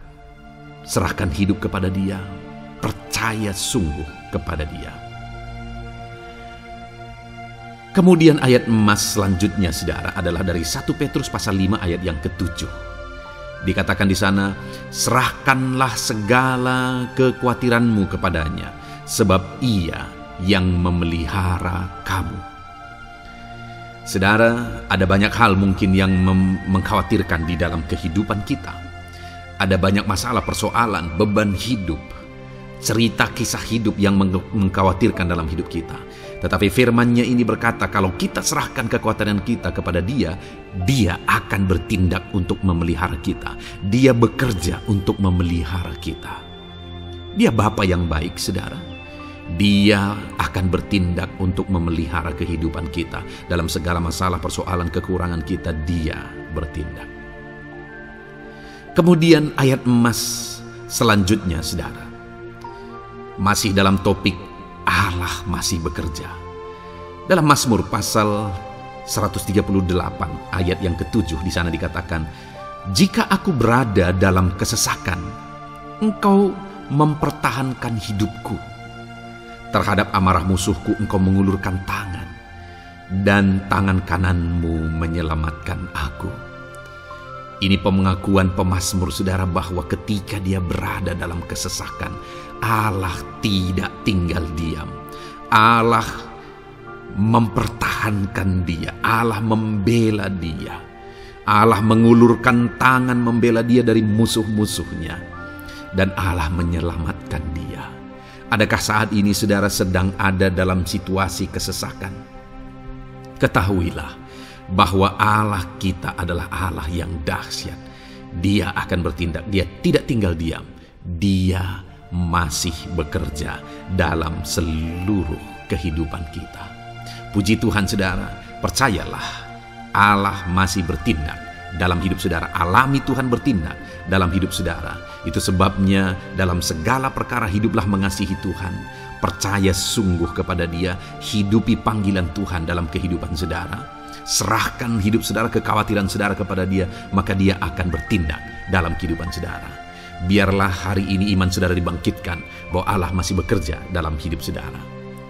serahkan hidup kepada Dia, percaya sungguh kepada Dia. Kemudian ayat emas selanjutnya, saudara, adalah dari 1 Petrus pasal 5 ayat yang ke-7. Dikatakan di sana, serahkanlah segala kekhawatiranmu kepadanya, sebab Ia yang memelihara kamu. Saudara, ada banyak hal mungkin yang mengkhawatirkan di dalam kehidupan kita. Ada banyak masalah, persoalan, beban hidup, cerita kisah hidup yang mengkhawatirkan dalam hidup kita. Tetapi firman-Nya ini berkata, kalau kita serahkan kekhawatiran kita kepada Dia, Dia akan bertindak untuk memelihara kita. Dia bekerja untuk memelihara kita. Dia Bapa yang baik, saudara. Dia akan bertindak untuk memelihara kehidupan kita. Dalam segala masalah, persoalan, kekurangan kita, Dia bertindak. Kemudian ayat emas selanjutnya, saudara, masih dalam topik Allah masih bekerja. Dalam Mazmur pasal 138 ayat yang ke-7, di sana dikatakan, jika aku berada dalam kesesakan, Engkau mempertahankan hidupku. Terhadap amarah musuhku Engkau mengulurkan tangan, dan tangan kananmu menyelamatkan aku. Ini pengakuan pemazmur, saudara, bahwa ketika dia berada dalam kesesakan, Allah tidak tinggal diam. Allah mempertahankan dia, Allah membela dia, Allah mengulurkan tangan membela dia dari musuh-musuhnya, dan Allah menyelamatkan dia. Adakah saat ini saudara sedang ada dalam situasi kesesakan? Ketahuilah bahwa Allah kita adalah Allah yang dahsyat. Dia akan bertindak, Dia tidak tinggal diam. Dia masih bekerja dalam seluruh kehidupan kita. Puji Tuhan, saudara, percayalah Allah masih bertindak dalam hidup saudara. Alami Tuhan bertindak dalam hidup saudara. Itu sebabnya dalam segala perkara hiduplah mengasihi Tuhan, percaya sungguh kepada Dia, hidupi panggilan Tuhan dalam kehidupan saudara. Serahkan hidup saudara, kekhawatiran saudara kepada Dia, maka Dia akan bertindak dalam kehidupan saudara. Biarlah hari ini iman saudara dibangkitkan bahwa Allah masih bekerja dalam hidup saudara.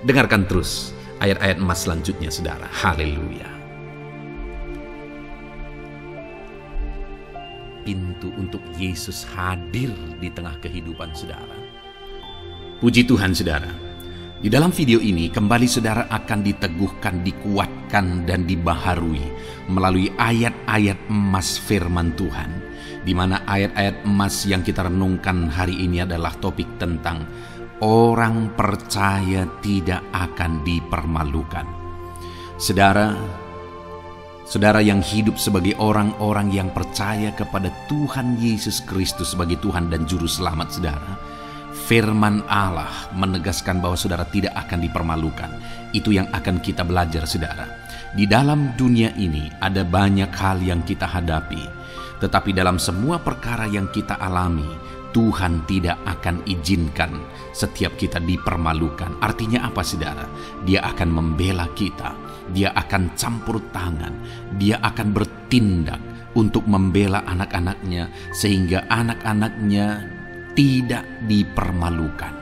Dengarkan terus ayat-ayat emas selanjutnya, saudara. Haleluya. pintu untuk Yesus hadir di tengah kehidupan saudara. Puji Tuhan saudara, di dalam video ini kembali saudara akan diteguhkan, dikuatkan, dan dibaharui melalui ayat-ayat emas firman Tuhan, di mana ayat-ayat emas yang kita renungkan hari ini adalah topik tentang orang percaya tidak akan dipermalukan. Saudara yang hidup sebagai orang-orang yang percaya kepada Tuhan Yesus Kristus sebagai Tuhan dan Juru Selamat saudara, firman Allah menegaskan bahwa saudara tidak akan dipermalukan. Itu yang akan kita belajar saudara. Di dalam dunia ini ada banyak hal yang kita hadapi, tetapi dalam semua perkara yang kita alami, Tuhan tidak akan izinkan setiap kita dipermalukan. Artinya apa saudara? Dia akan membela kita, dia akan campur tangan, dia akan bertindak untuk membela anak-anaknya sehingga anak-anaknya tidak dipermalukan.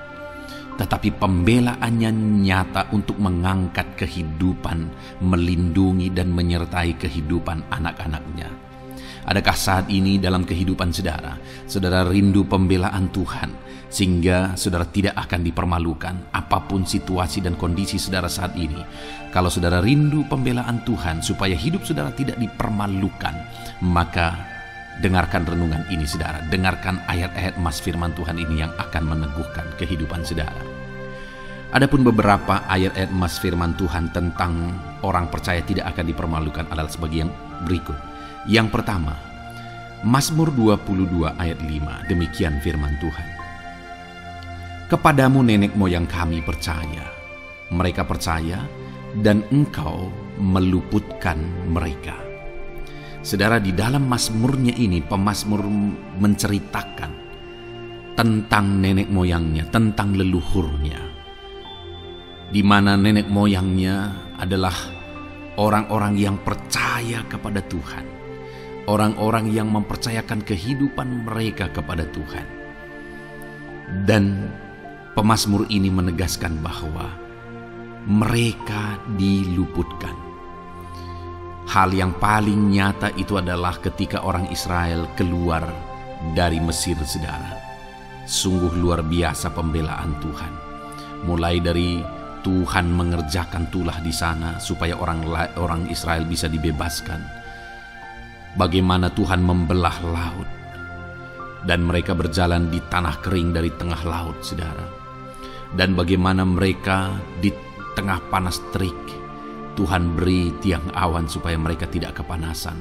Tetapi pembelaannya nyata untuk mengangkat kehidupan, melindungi dan menyertai kehidupan anak-anaknya. Adakah saat ini dalam kehidupan saudara rindu pembelaan Tuhan sehingga saudara tidak akan dipermalukan apapun situasi dan kondisi saudara saat ini? Kalau saudara rindu pembelaan Tuhan supaya hidup saudara tidak dipermalukan, maka dengarkan renungan ini saudara, dengarkan ayat-ayat emas firman Tuhan ini yang akan meneguhkan kehidupan saudara. Adapun beberapa ayat-ayat emas firman Tuhan tentang orang percaya tidak akan dipermalukan adalah sebagai yang berikut. Yang pertama, Mazmur 22 ayat 5, demikian firman Tuhan. Kepadamu nenek moyang kami percaya, mereka percaya dan engkau meluputkan mereka. Saudara, di dalam mazmurnya ini, pemazmur menceritakan tentang nenek moyangnya, tentang leluhurnya, di mana nenek moyangnya adalah orang-orang yang percaya kepada Tuhan, orang-orang yang mempercayakan kehidupan mereka kepada Tuhan. Dan pemazmur ini menegaskan bahwa mereka diluputkan. Hal yang paling nyata itu adalah ketika orang Israel keluar dari Mesir saudara. Sungguh luar biasa pembelaan Tuhan. Mulai dari Tuhan mengerjakan tulah di sana supaya orang Israel bisa dibebaskan. Bagaimana Tuhan membelah laut dan mereka berjalan di tanah kering dari tengah laut saudara. Dan bagaimana mereka di tengah panas terik, Tuhan beri tiang awan supaya mereka tidak kepanasan.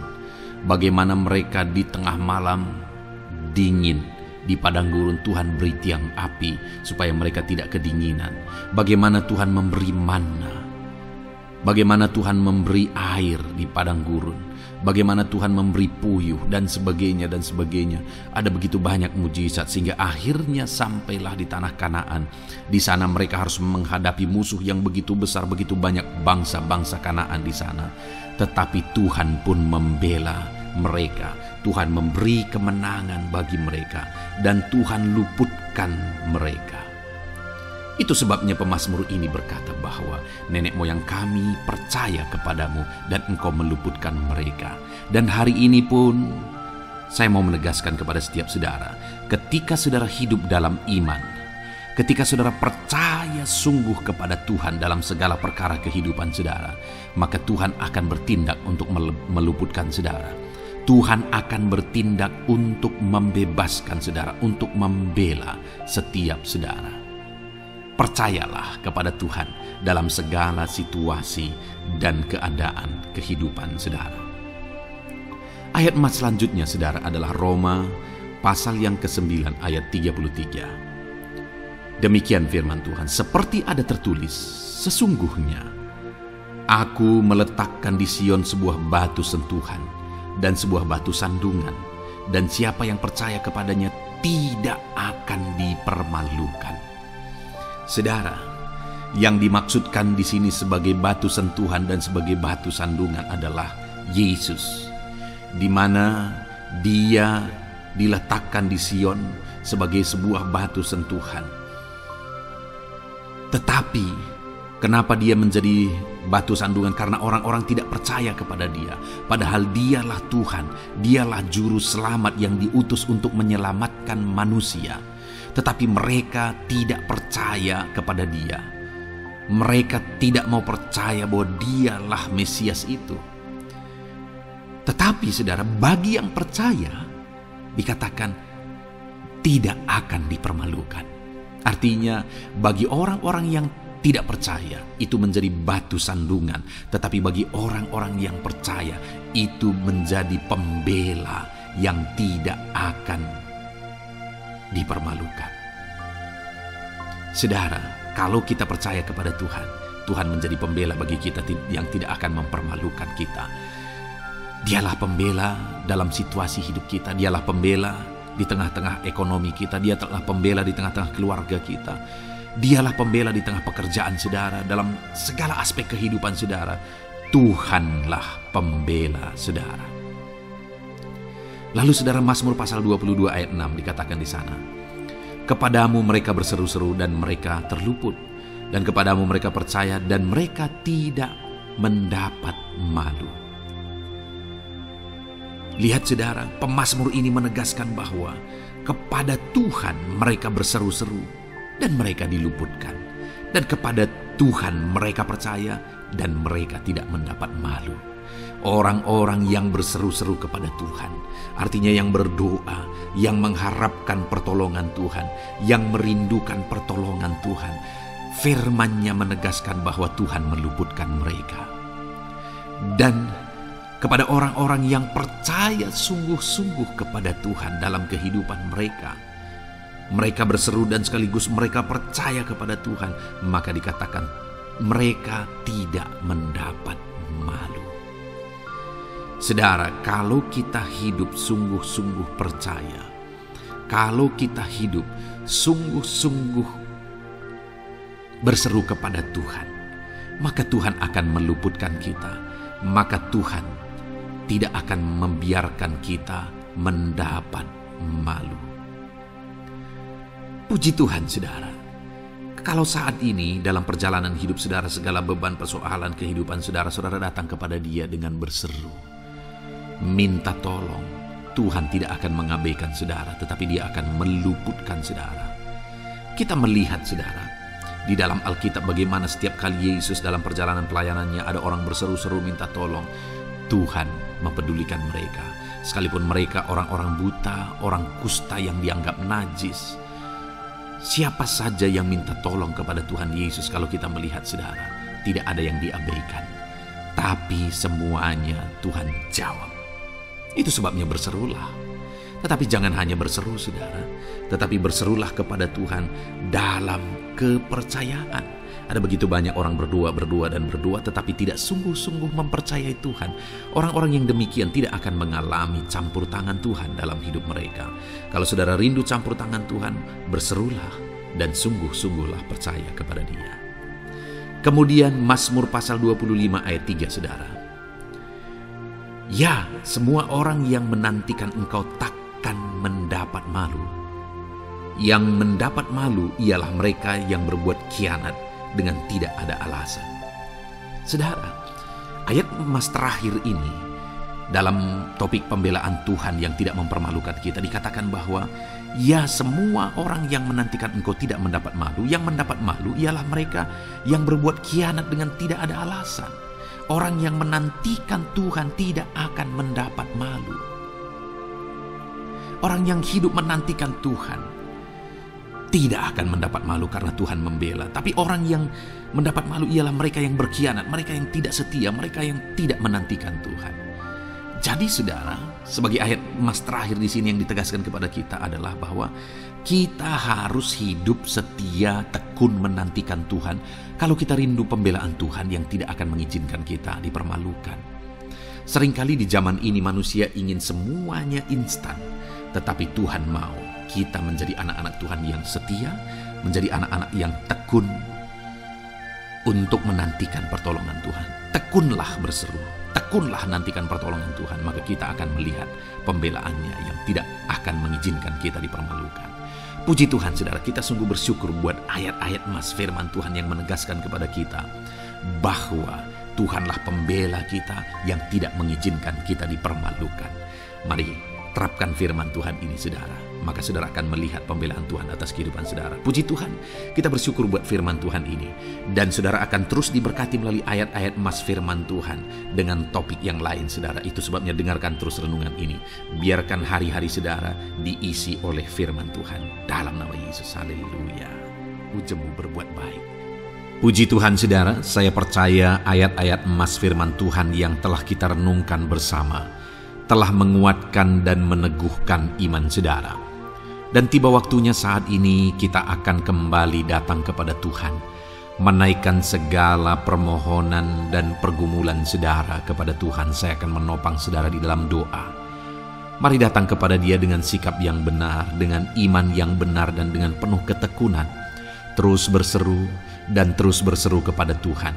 Bagaimana mereka di tengah malam dingin, di padang gurun Tuhan beri tiang api supaya mereka tidak kedinginan. Bagaimana Tuhan memberi manna, bagaimana Tuhan memberi air di padang gurun, bagaimana Tuhan memberi puyuh dan sebagainya dan sebagainya. Ada begitu banyak mujizat sehingga akhirnya sampailah di tanah Kanaan. Di sana mereka harus menghadapi musuh yang begitu besar, begitu banyak bangsa-bangsa Kanaan di sana. Tetapi Tuhan pun membela mereka. Tuhan memberi kemenangan bagi mereka dan Tuhan luputkan mereka. Itu sebabnya pemazmur ini berkata bahwa nenek moyang kami percaya kepadamu dan engkau meluputkan mereka. Dan hari ini pun saya mau menegaskan kepada setiap saudara, ketika saudara hidup dalam iman, ketika saudara percaya sungguh kepada Tuhan dalam segala perkara kehidupan saudara, maka Tuhan akan bertindak untuk meluputkan saudara. Tuhan akan bertindak untuk membebaskan saudara, untuk membela setiap saudara. Percayalah kepada Tuhan dalam segala situasi dan keadaan kehidupan saudara. Ayat emas selanjutnya saudara adalah Roma pasal yang ke-9 ayat 33. Demikian firman Tuhan, seperti ada tertulis, sesungguhnya aku meletakkan di Sion sebuah batu sentuhan dan sebuah batu sandungan, dan siapa yang percaya kepadanya tidak akan dipermalukan. Saudara, yang dimaksudkan di sini sebagai batu sentuhan dan sebagai batu sandungan adalah Yesus, di mana Dia diletakkan di Sion sebagai sebuah batu sentuhan. Tetapi kenapa Dia menjadi batu sandungan karena orang-orang tidak percaya kepada Dia. Padahal Dialah Tuhan, Dialah juru selamat yang diutus untuk menyelamatkan manusia. Tetapi mereka tidak percaya kepada Dia. Mereka tidak mau percaya bahwa Dialah Mesias itu. Tetapi saudara, bagi yang percaya dikatakan tidak akan dipermalukan. Artinya bagi orang-orang yang tidak percaya itu menjadi batu sandungan, tetapi bagi orang-orang yang percaya itu menjadi pembela yang tidak akan dipermalukan. Saudara, kalau kita percaya kepada Tuhan, Tuhan menjadi pembela bagi kita yang tidak akan mempermalukan kita. Dialah pembela dalam situasi hidup kita, Dialah pembela di tengah-tengah ekonomi kita, Dialah pembela di tengah-tengah keluarga kita. Dialah pembela di tengah pekerjaan saudara, dalam segala aspek kehidupan saudara. Tuhanlah pembela saudara. Lalu saudara, Mazmur pasal 22 ayat 6 dikatakan di sana, kepadamu mereka berseru-seru dan mereka terluput, dan kepadamu mereka percaya dan mereka tidak mendapat malu. Lihat saudara, pemazmur ini menegaskan bahwa kepada Tuhan mereka berseru-seru dan mereka diluputkan. Dan kepada Tuhan mereka percaya dan mereka tidak mendapat malu. Orang-orang yang berseru-seru kepada Tuhan, artinya yang berdoa, yang mengharapkan pertolongan Tuhan, yang merindukan pertolongan Tuhan, firman-Nya menegaskan bahwa Tuhan meluputkan mereka. Dan kepada orang-orang yang percaya sungguh-sungguh kepada Tuhan dalam kehidupan mereka, mereka berseru dan sekaligus mereka percaya kepada Tuhan, maka dikatakan mereka tidak mendapat malu. Saudara, kalau kita hidup sungguh-sungguh percaya, kalau kita hidup sungguh-sungguh berseru kepada Tuhan, maka Tuhan akan meluputkan kita. Maka Tuhan tidak akan membiarkan kita mendapat malu. Puji Tuhan saudara, kalau saat ini dalam perjalanan hidup saudara segala beban persoalan kehidupan saudara datang kepada Dia dengan berseru, minta tolong, Tuhan tidak akan mengabaikan saudara, tetapi Dia akan meluputkan saudara. Kita melihat saudara, di dalam Alkitab bagaimana setiap kali Yesus dalam perjalanan pelayanannya ada orang berseru-seru minta tolong, Tuhan mempedulikan mereka. Sekalipun mereka orang-orang buta, orang kusta yang dianggap najis, siapa saja yang minta tolong kepada Tuhan Yesus, kalau kita melihat saudara, tidak ada yang diabaikan. Tapi semuanya Tuhan jawab. Itu sebabnya berserulah. Tetapi jangan hanya berseru saudara, tetapi berserulah kepada Tuhan dalam kepercayaan. Ada begitu banyak orang berdoa tetapi tidak sungguh-sungguh mempercayai Tuhan. Orang-orang yang demikian tidak akan mengalami campur tangan Tuhan dalam hidup mereka. Kalau saudara rindu campur tangan Tuhan, berserulah dan sungguh-sungguhlah percaya kepada Dia. Kemudian Mazmur pasal 25 ayat 3 saudara. Ya, semua orang yang menantikan Engkau takkan mendapat malu. Yang mendapat malu ialah mereka yang berbuat khianat dengan tidak ada alasan. Saudara, ayat emas terakhir ini dalam topik pembelaan Tuhan yang tidak mempermalukan kita dikatakan bahwa ya, semua orang yang menantikan Engkau tidak mendapat malu. Yang mendapat malu ialah mereka yang berbuat khianat dengan tidak ada alasan. Orang yang menantikan Tuhan tidak akan mendapat malu. Orang yang hidup menantikan Tuhan tidak akan mendapat malu karena Tuhan membela. Tapi orang yang mendapat malu ialah mereka yang berkhianat, mereka yang tidak setia, mereka yang tidak menantikan Tuhan. Jadi saudara, sebagai ayat emas terakhir di sini yang ditegaskan kepada kita adalah bahwa kita harus hidup setia, tekun menantikan Tuhan. Kalau kita rindu pembelaan Tuhan yang tidak akan mengizinkan kita dipermalukan. Seringkali di zaman ini manusia ingin semuanya instan, tetapi Tuhan mau kita menjadi anak-anak Tuhan yang setia, menjadi anak-anak yang tekun untuk menantikan pertolongan Tuhan. Tekunlah berseru, tekunlah nantikan pertolongan Tuhan, maka kita akan melihat pembelaannya yang tidak akan mengizinkan kita dipermalukan. Puji Tuhan saudara, kita sungguh bersyukur buat ayat-ayat emas firman Tuhan yang menegaskan kepada kita bahwa Tuhanlah pembela kita yang tidak mengizinkan kita dipermalukan. Mari terapkan firman Tuhan ini saudara, maka saudara akan melihat pembelaan Tuhan atas kehidupan saudara. Puji Tuhan, kita bersyukur buat firman Tuhan ini. Dan saudara akan terus diberkati melalui ayat-ayat emas firman Tuhan dengan topik yang lain saudara. Itu sebabnya dengarkan terus renungan ini. Biarkan hari-hari saudara diisi oleh firman Tuhan. Dalam nama Yesus, haleluya. Ujungmu berbuat baik. Puji Tuhan saudara, saya percaya ayat-ayat emas firman Tuhan yang telah kita renungkan bersama telah menguatkan dan meneguhkan iman saudara. Dan tiba waktunya saat ini kita akan kembali datang kepada Tuhan, menaikkan segala permohonan dan pergumulan saudara kepada Tuhan. Saya akan menopang saudara di dalam doa. Mari datang kepada Dia dengan sikap yang benar, dengan iman yang benar, dan dengan penuh ketekunan. Terus berseru dan terus berseru kepada Tuhan.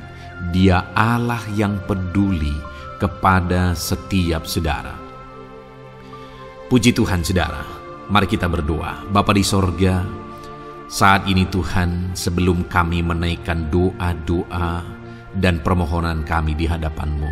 Dia Allah yang peduli kepada setiap saudara. Puji Tuhan saudara, mari kita berdoa. Bapa di sorga, saat ini Tuhan, sebelum kami menaikkan doa-doa dan permohonan kami di hadapan-Mu,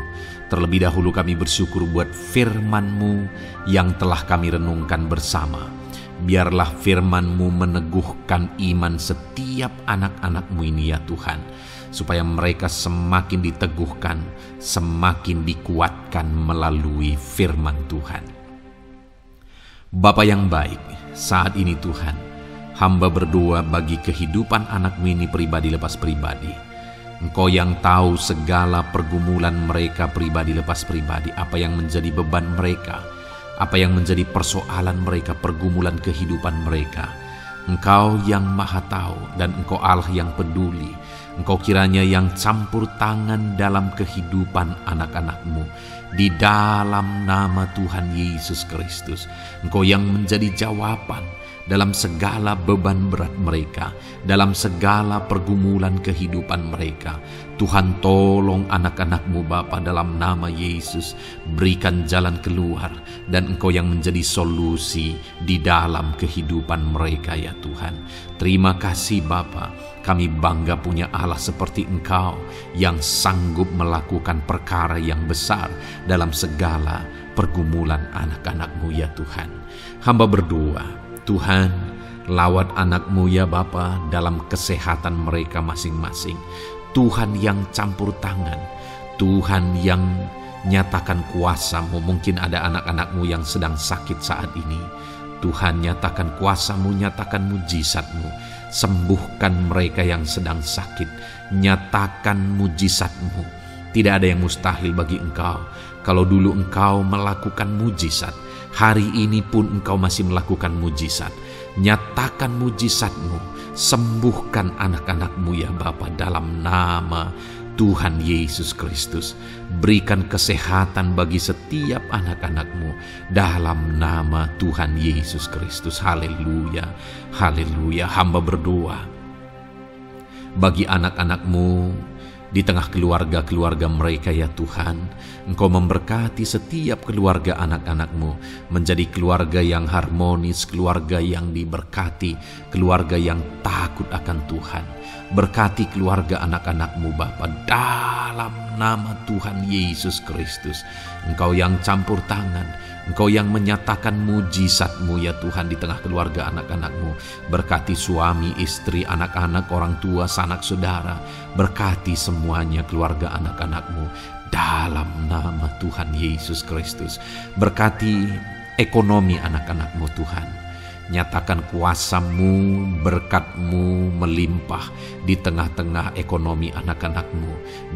terlebih dahulu kami bersyukur buat firman-Mu yang telah kami renungkan bersama. Biarlah firman-Mu meneguhkan iman setiap anak-anak-Mu ini ya Tuhan, supaya mereka semakin diteguhkan, semakin dikuatkan melalui firman Tuhan. Bapa yang baik, saat ini Tuhan, hamba berdoa bagi kehidupan anak-Mu ini pribadi lepas pribadi. Engkau yang tahu segala pergumulan mereka pribadi lepas pribadi, apa yang menjadi beban mereka, apa yang menjadi persoalan mereka, pergumulan kehidupan mereka. Engkau yang maha tahu dan Engkau Allah yang peduli. Engkau kiranya yang campur tangan dalam kehidupan anak-anak-Mu. Di dalam nama Tuhan Yesus Kristus, Engkau yang menjadi jawaban dalam segala beban berat mereka, dalam segala pergumulan kehidupan mereka. Tuhan tolong anak-anak-Mu Bapa dalam nama Yesus. Berikan jalan keluar dan Engkau yang menjadi solusi di dalam kehidupan mereka ya Tuhan. Terima kasih Bapa, kami bangga punya Allah seperti Engkau yang sanggup melakukan perkara yang besar dalam segala pergumulan anak-anak-Mu ya Tuhan. Hamba berdoa, Tuhan, lawat anak-Mu ya Bapa dalam kesehatan mereka masing-masing. Tuhan yang campur tangan, Tuhan yang nyatakan kuasa-Mu. Mungkin ada anak-anak-Mu yang sedang sakit saat ini. Tuhan, nyatakan kuasa-Mu, nyatakan mujizat-Mu. Sembuhkan mereka yang sedang sakit. Nyatakan mujizat-Mu. Tidak ada yang mustahil bagi Engkau. Kalau dulu Engkau melakukan mujizat, hari ini pun Engkau masih melakukan mujizat. Nyatakan mujizat-Mu. Sembuhkan anak-anak-Mu ya Bapa dalam nama Tuhan Yesus Kristus. Berikan kesehatan bagi setiap anak-anak-Mu dalam nama Tuhan Yesus Kristus. Haleluya, haleluya. Hamba berdoa bagi anak-anak-Mu di tengah keluarga-keluarga mereka ya Tuhan. Engkau memberkati setiap keluarga anak-anak-Mu menjadi keluarga yang harmonis, keluarga yang diberkati, keluarga yang takut akan Tuhan. Berkati keluarga anak-anak-Mu Bapa dalam nama Tuhan Yesus Kristus. Engkau yang campur tangan, Engkau yang menyatakan mujizat-Mu ya Tuhan di tengah keluarga anak-anak-Mu. Berkati suami, istri, anak-anak, orang tua, sanak saudara. Berkati semuanya keluarga anak-anak-Mu dalam nama Tuhan Yesus Kristus. Berkati ekonomi anak-anak-Mu Tuhan. Nyatakan kuasa-Mu, berkat-Mu melimpah di tengah-tengah ekonomi anak-anak-Mu.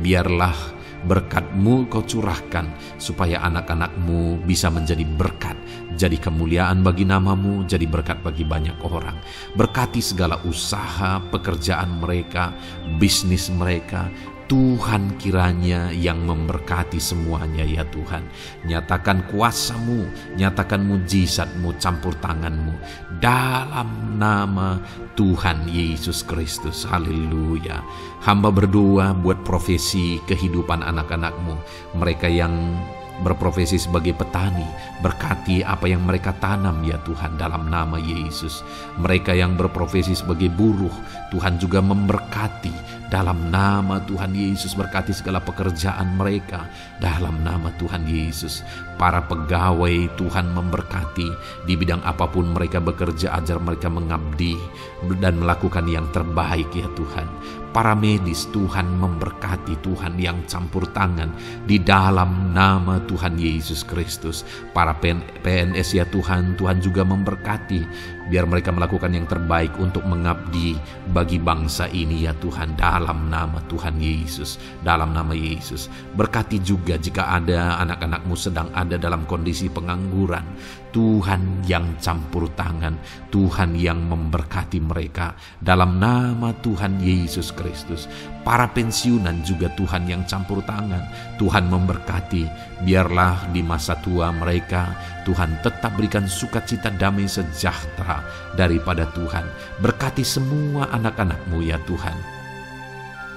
Biarlah berkat-Mu Kau curahkan supaya anak-anak-Mu bisa menjadi berkat, jadi kemuliaan bagi nama-Mu, jadi berkat bagi banyak orang. Berkati segala usaha, pekerjaan mereka, bisnis mereka. Tuhan kiranya yang memberkati semuanya ya Tuhan. Nyatakan kuasa-Mu, nyatakan mujizat-Mu, campur tangan-Mu dalam nama Tuhan Yesus Kristus. Haleluya. Hamba berdoa buat profesi kehidupan anak-anak-Mu, mereka yang berprofesi sebagai petani, berkati apa yang mereka tanam ya Tuhan dalam nama Yesus. Mereka yang berprofesi sebagai buruh, Tuhan juga memberkati dalam nama Tuhan Yesus. Berkati segala pekerjaan mereka dalam nama Tuhan Yesus. Para pegawai Tuhan memberkati di bidang apapun mereka bekerja, ajar mereka mengabdi dan melakukan yang terbaik ya Tuhan. Para medis Tuhan memberkati, Tuhan yang campur tangan di dalam nama Tuhan Yesus Kristus. Para PNS ya Tuhan, Tuhan juga memberkati biar mereka melakukan yang terbaik untuk mengabdi bagi bangsa ini ya Tuhan dalam nama Tuhan Yesus. Dalam nama Yesus. Berkati juga jika ada anak-anakmu sedang ada dalam kondisi pengangguran, Tuhan yang campur tangan, Tuhan yang memberkati mereka dalam nama Tuhan Yesus Kristus. Para pensiunan juga Tuhan yang campur tangan, Tuhan memberkati. Biarlah di masa tua mereka Tuhan tetap berikan sukacita, damai sejahtera daripada Tuhan. Berkati semua anak-anakmu ya Tuhan.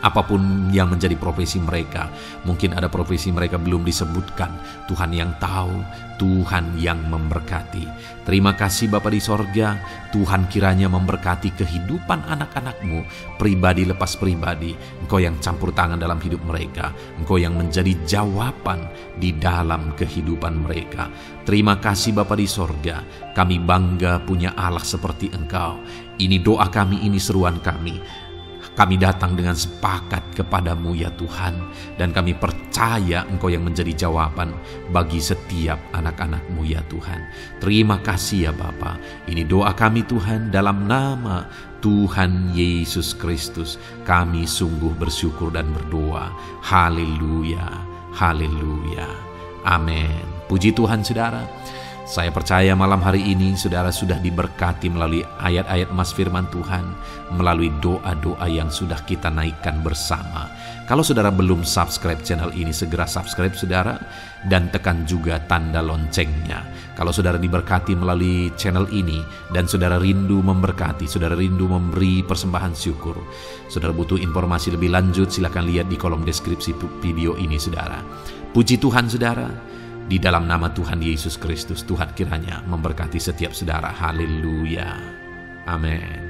Apapun yang menjadi profesi mereka, mungkin ada profesi mereka belum disebutkan, Tuhan yang tahu, Tuhan yang memberkati. Terima kasih Bapa di sorga, Tuhan kiranya memberkati kehidupan anak-anakmu, pribadi lepas pribadi. Engkau yang campur tangan dalam hidup mereka, Engkau yang menjadi jawaban di dalam kehidupan mereka. Terima kasih Bapa di sorga, kami bangga punya Allah seperti Engkau. Ini doa kami, ini seruan kami. Kami datang dengan sepakat kepadamu ya Tuhan, dan kami percaya Engkau yang menjadi jawaban bagi setiap anak-anakmu ya Tuhan. Terima kasih ya Bapa. Ini doa kami Tuhan dalam nama Tuhan Yesus Kristus. Kami sungguh bersyukur dan berdoa. Haleluya, haleluya, amin. Puji Tuhan saudara. Saya percaya malam hari ini saudara sudah diberkati melalui ayat-ayat Mas Firman Tuhan, melalui doa-doa yang sudah kita naikkan bersama. Kalau saudara belum subscribe channel ini, segera subscribe saudara, dan tekan juga tanda loncengnya. Kalau saudara diberkati melalui channel ini, dan saudara rindu memberkati, saudara rindu memberi persembahan syukur, saudara butuh informasi lebih lanjut, silakan lihat di kolom deskripsi video ini saudara. Puji Tuhan saudara. Di dalam nama Tuhan Yesus Kristus, Tuhan kiranya memberkati setiap saudara. Haleluya. Amin.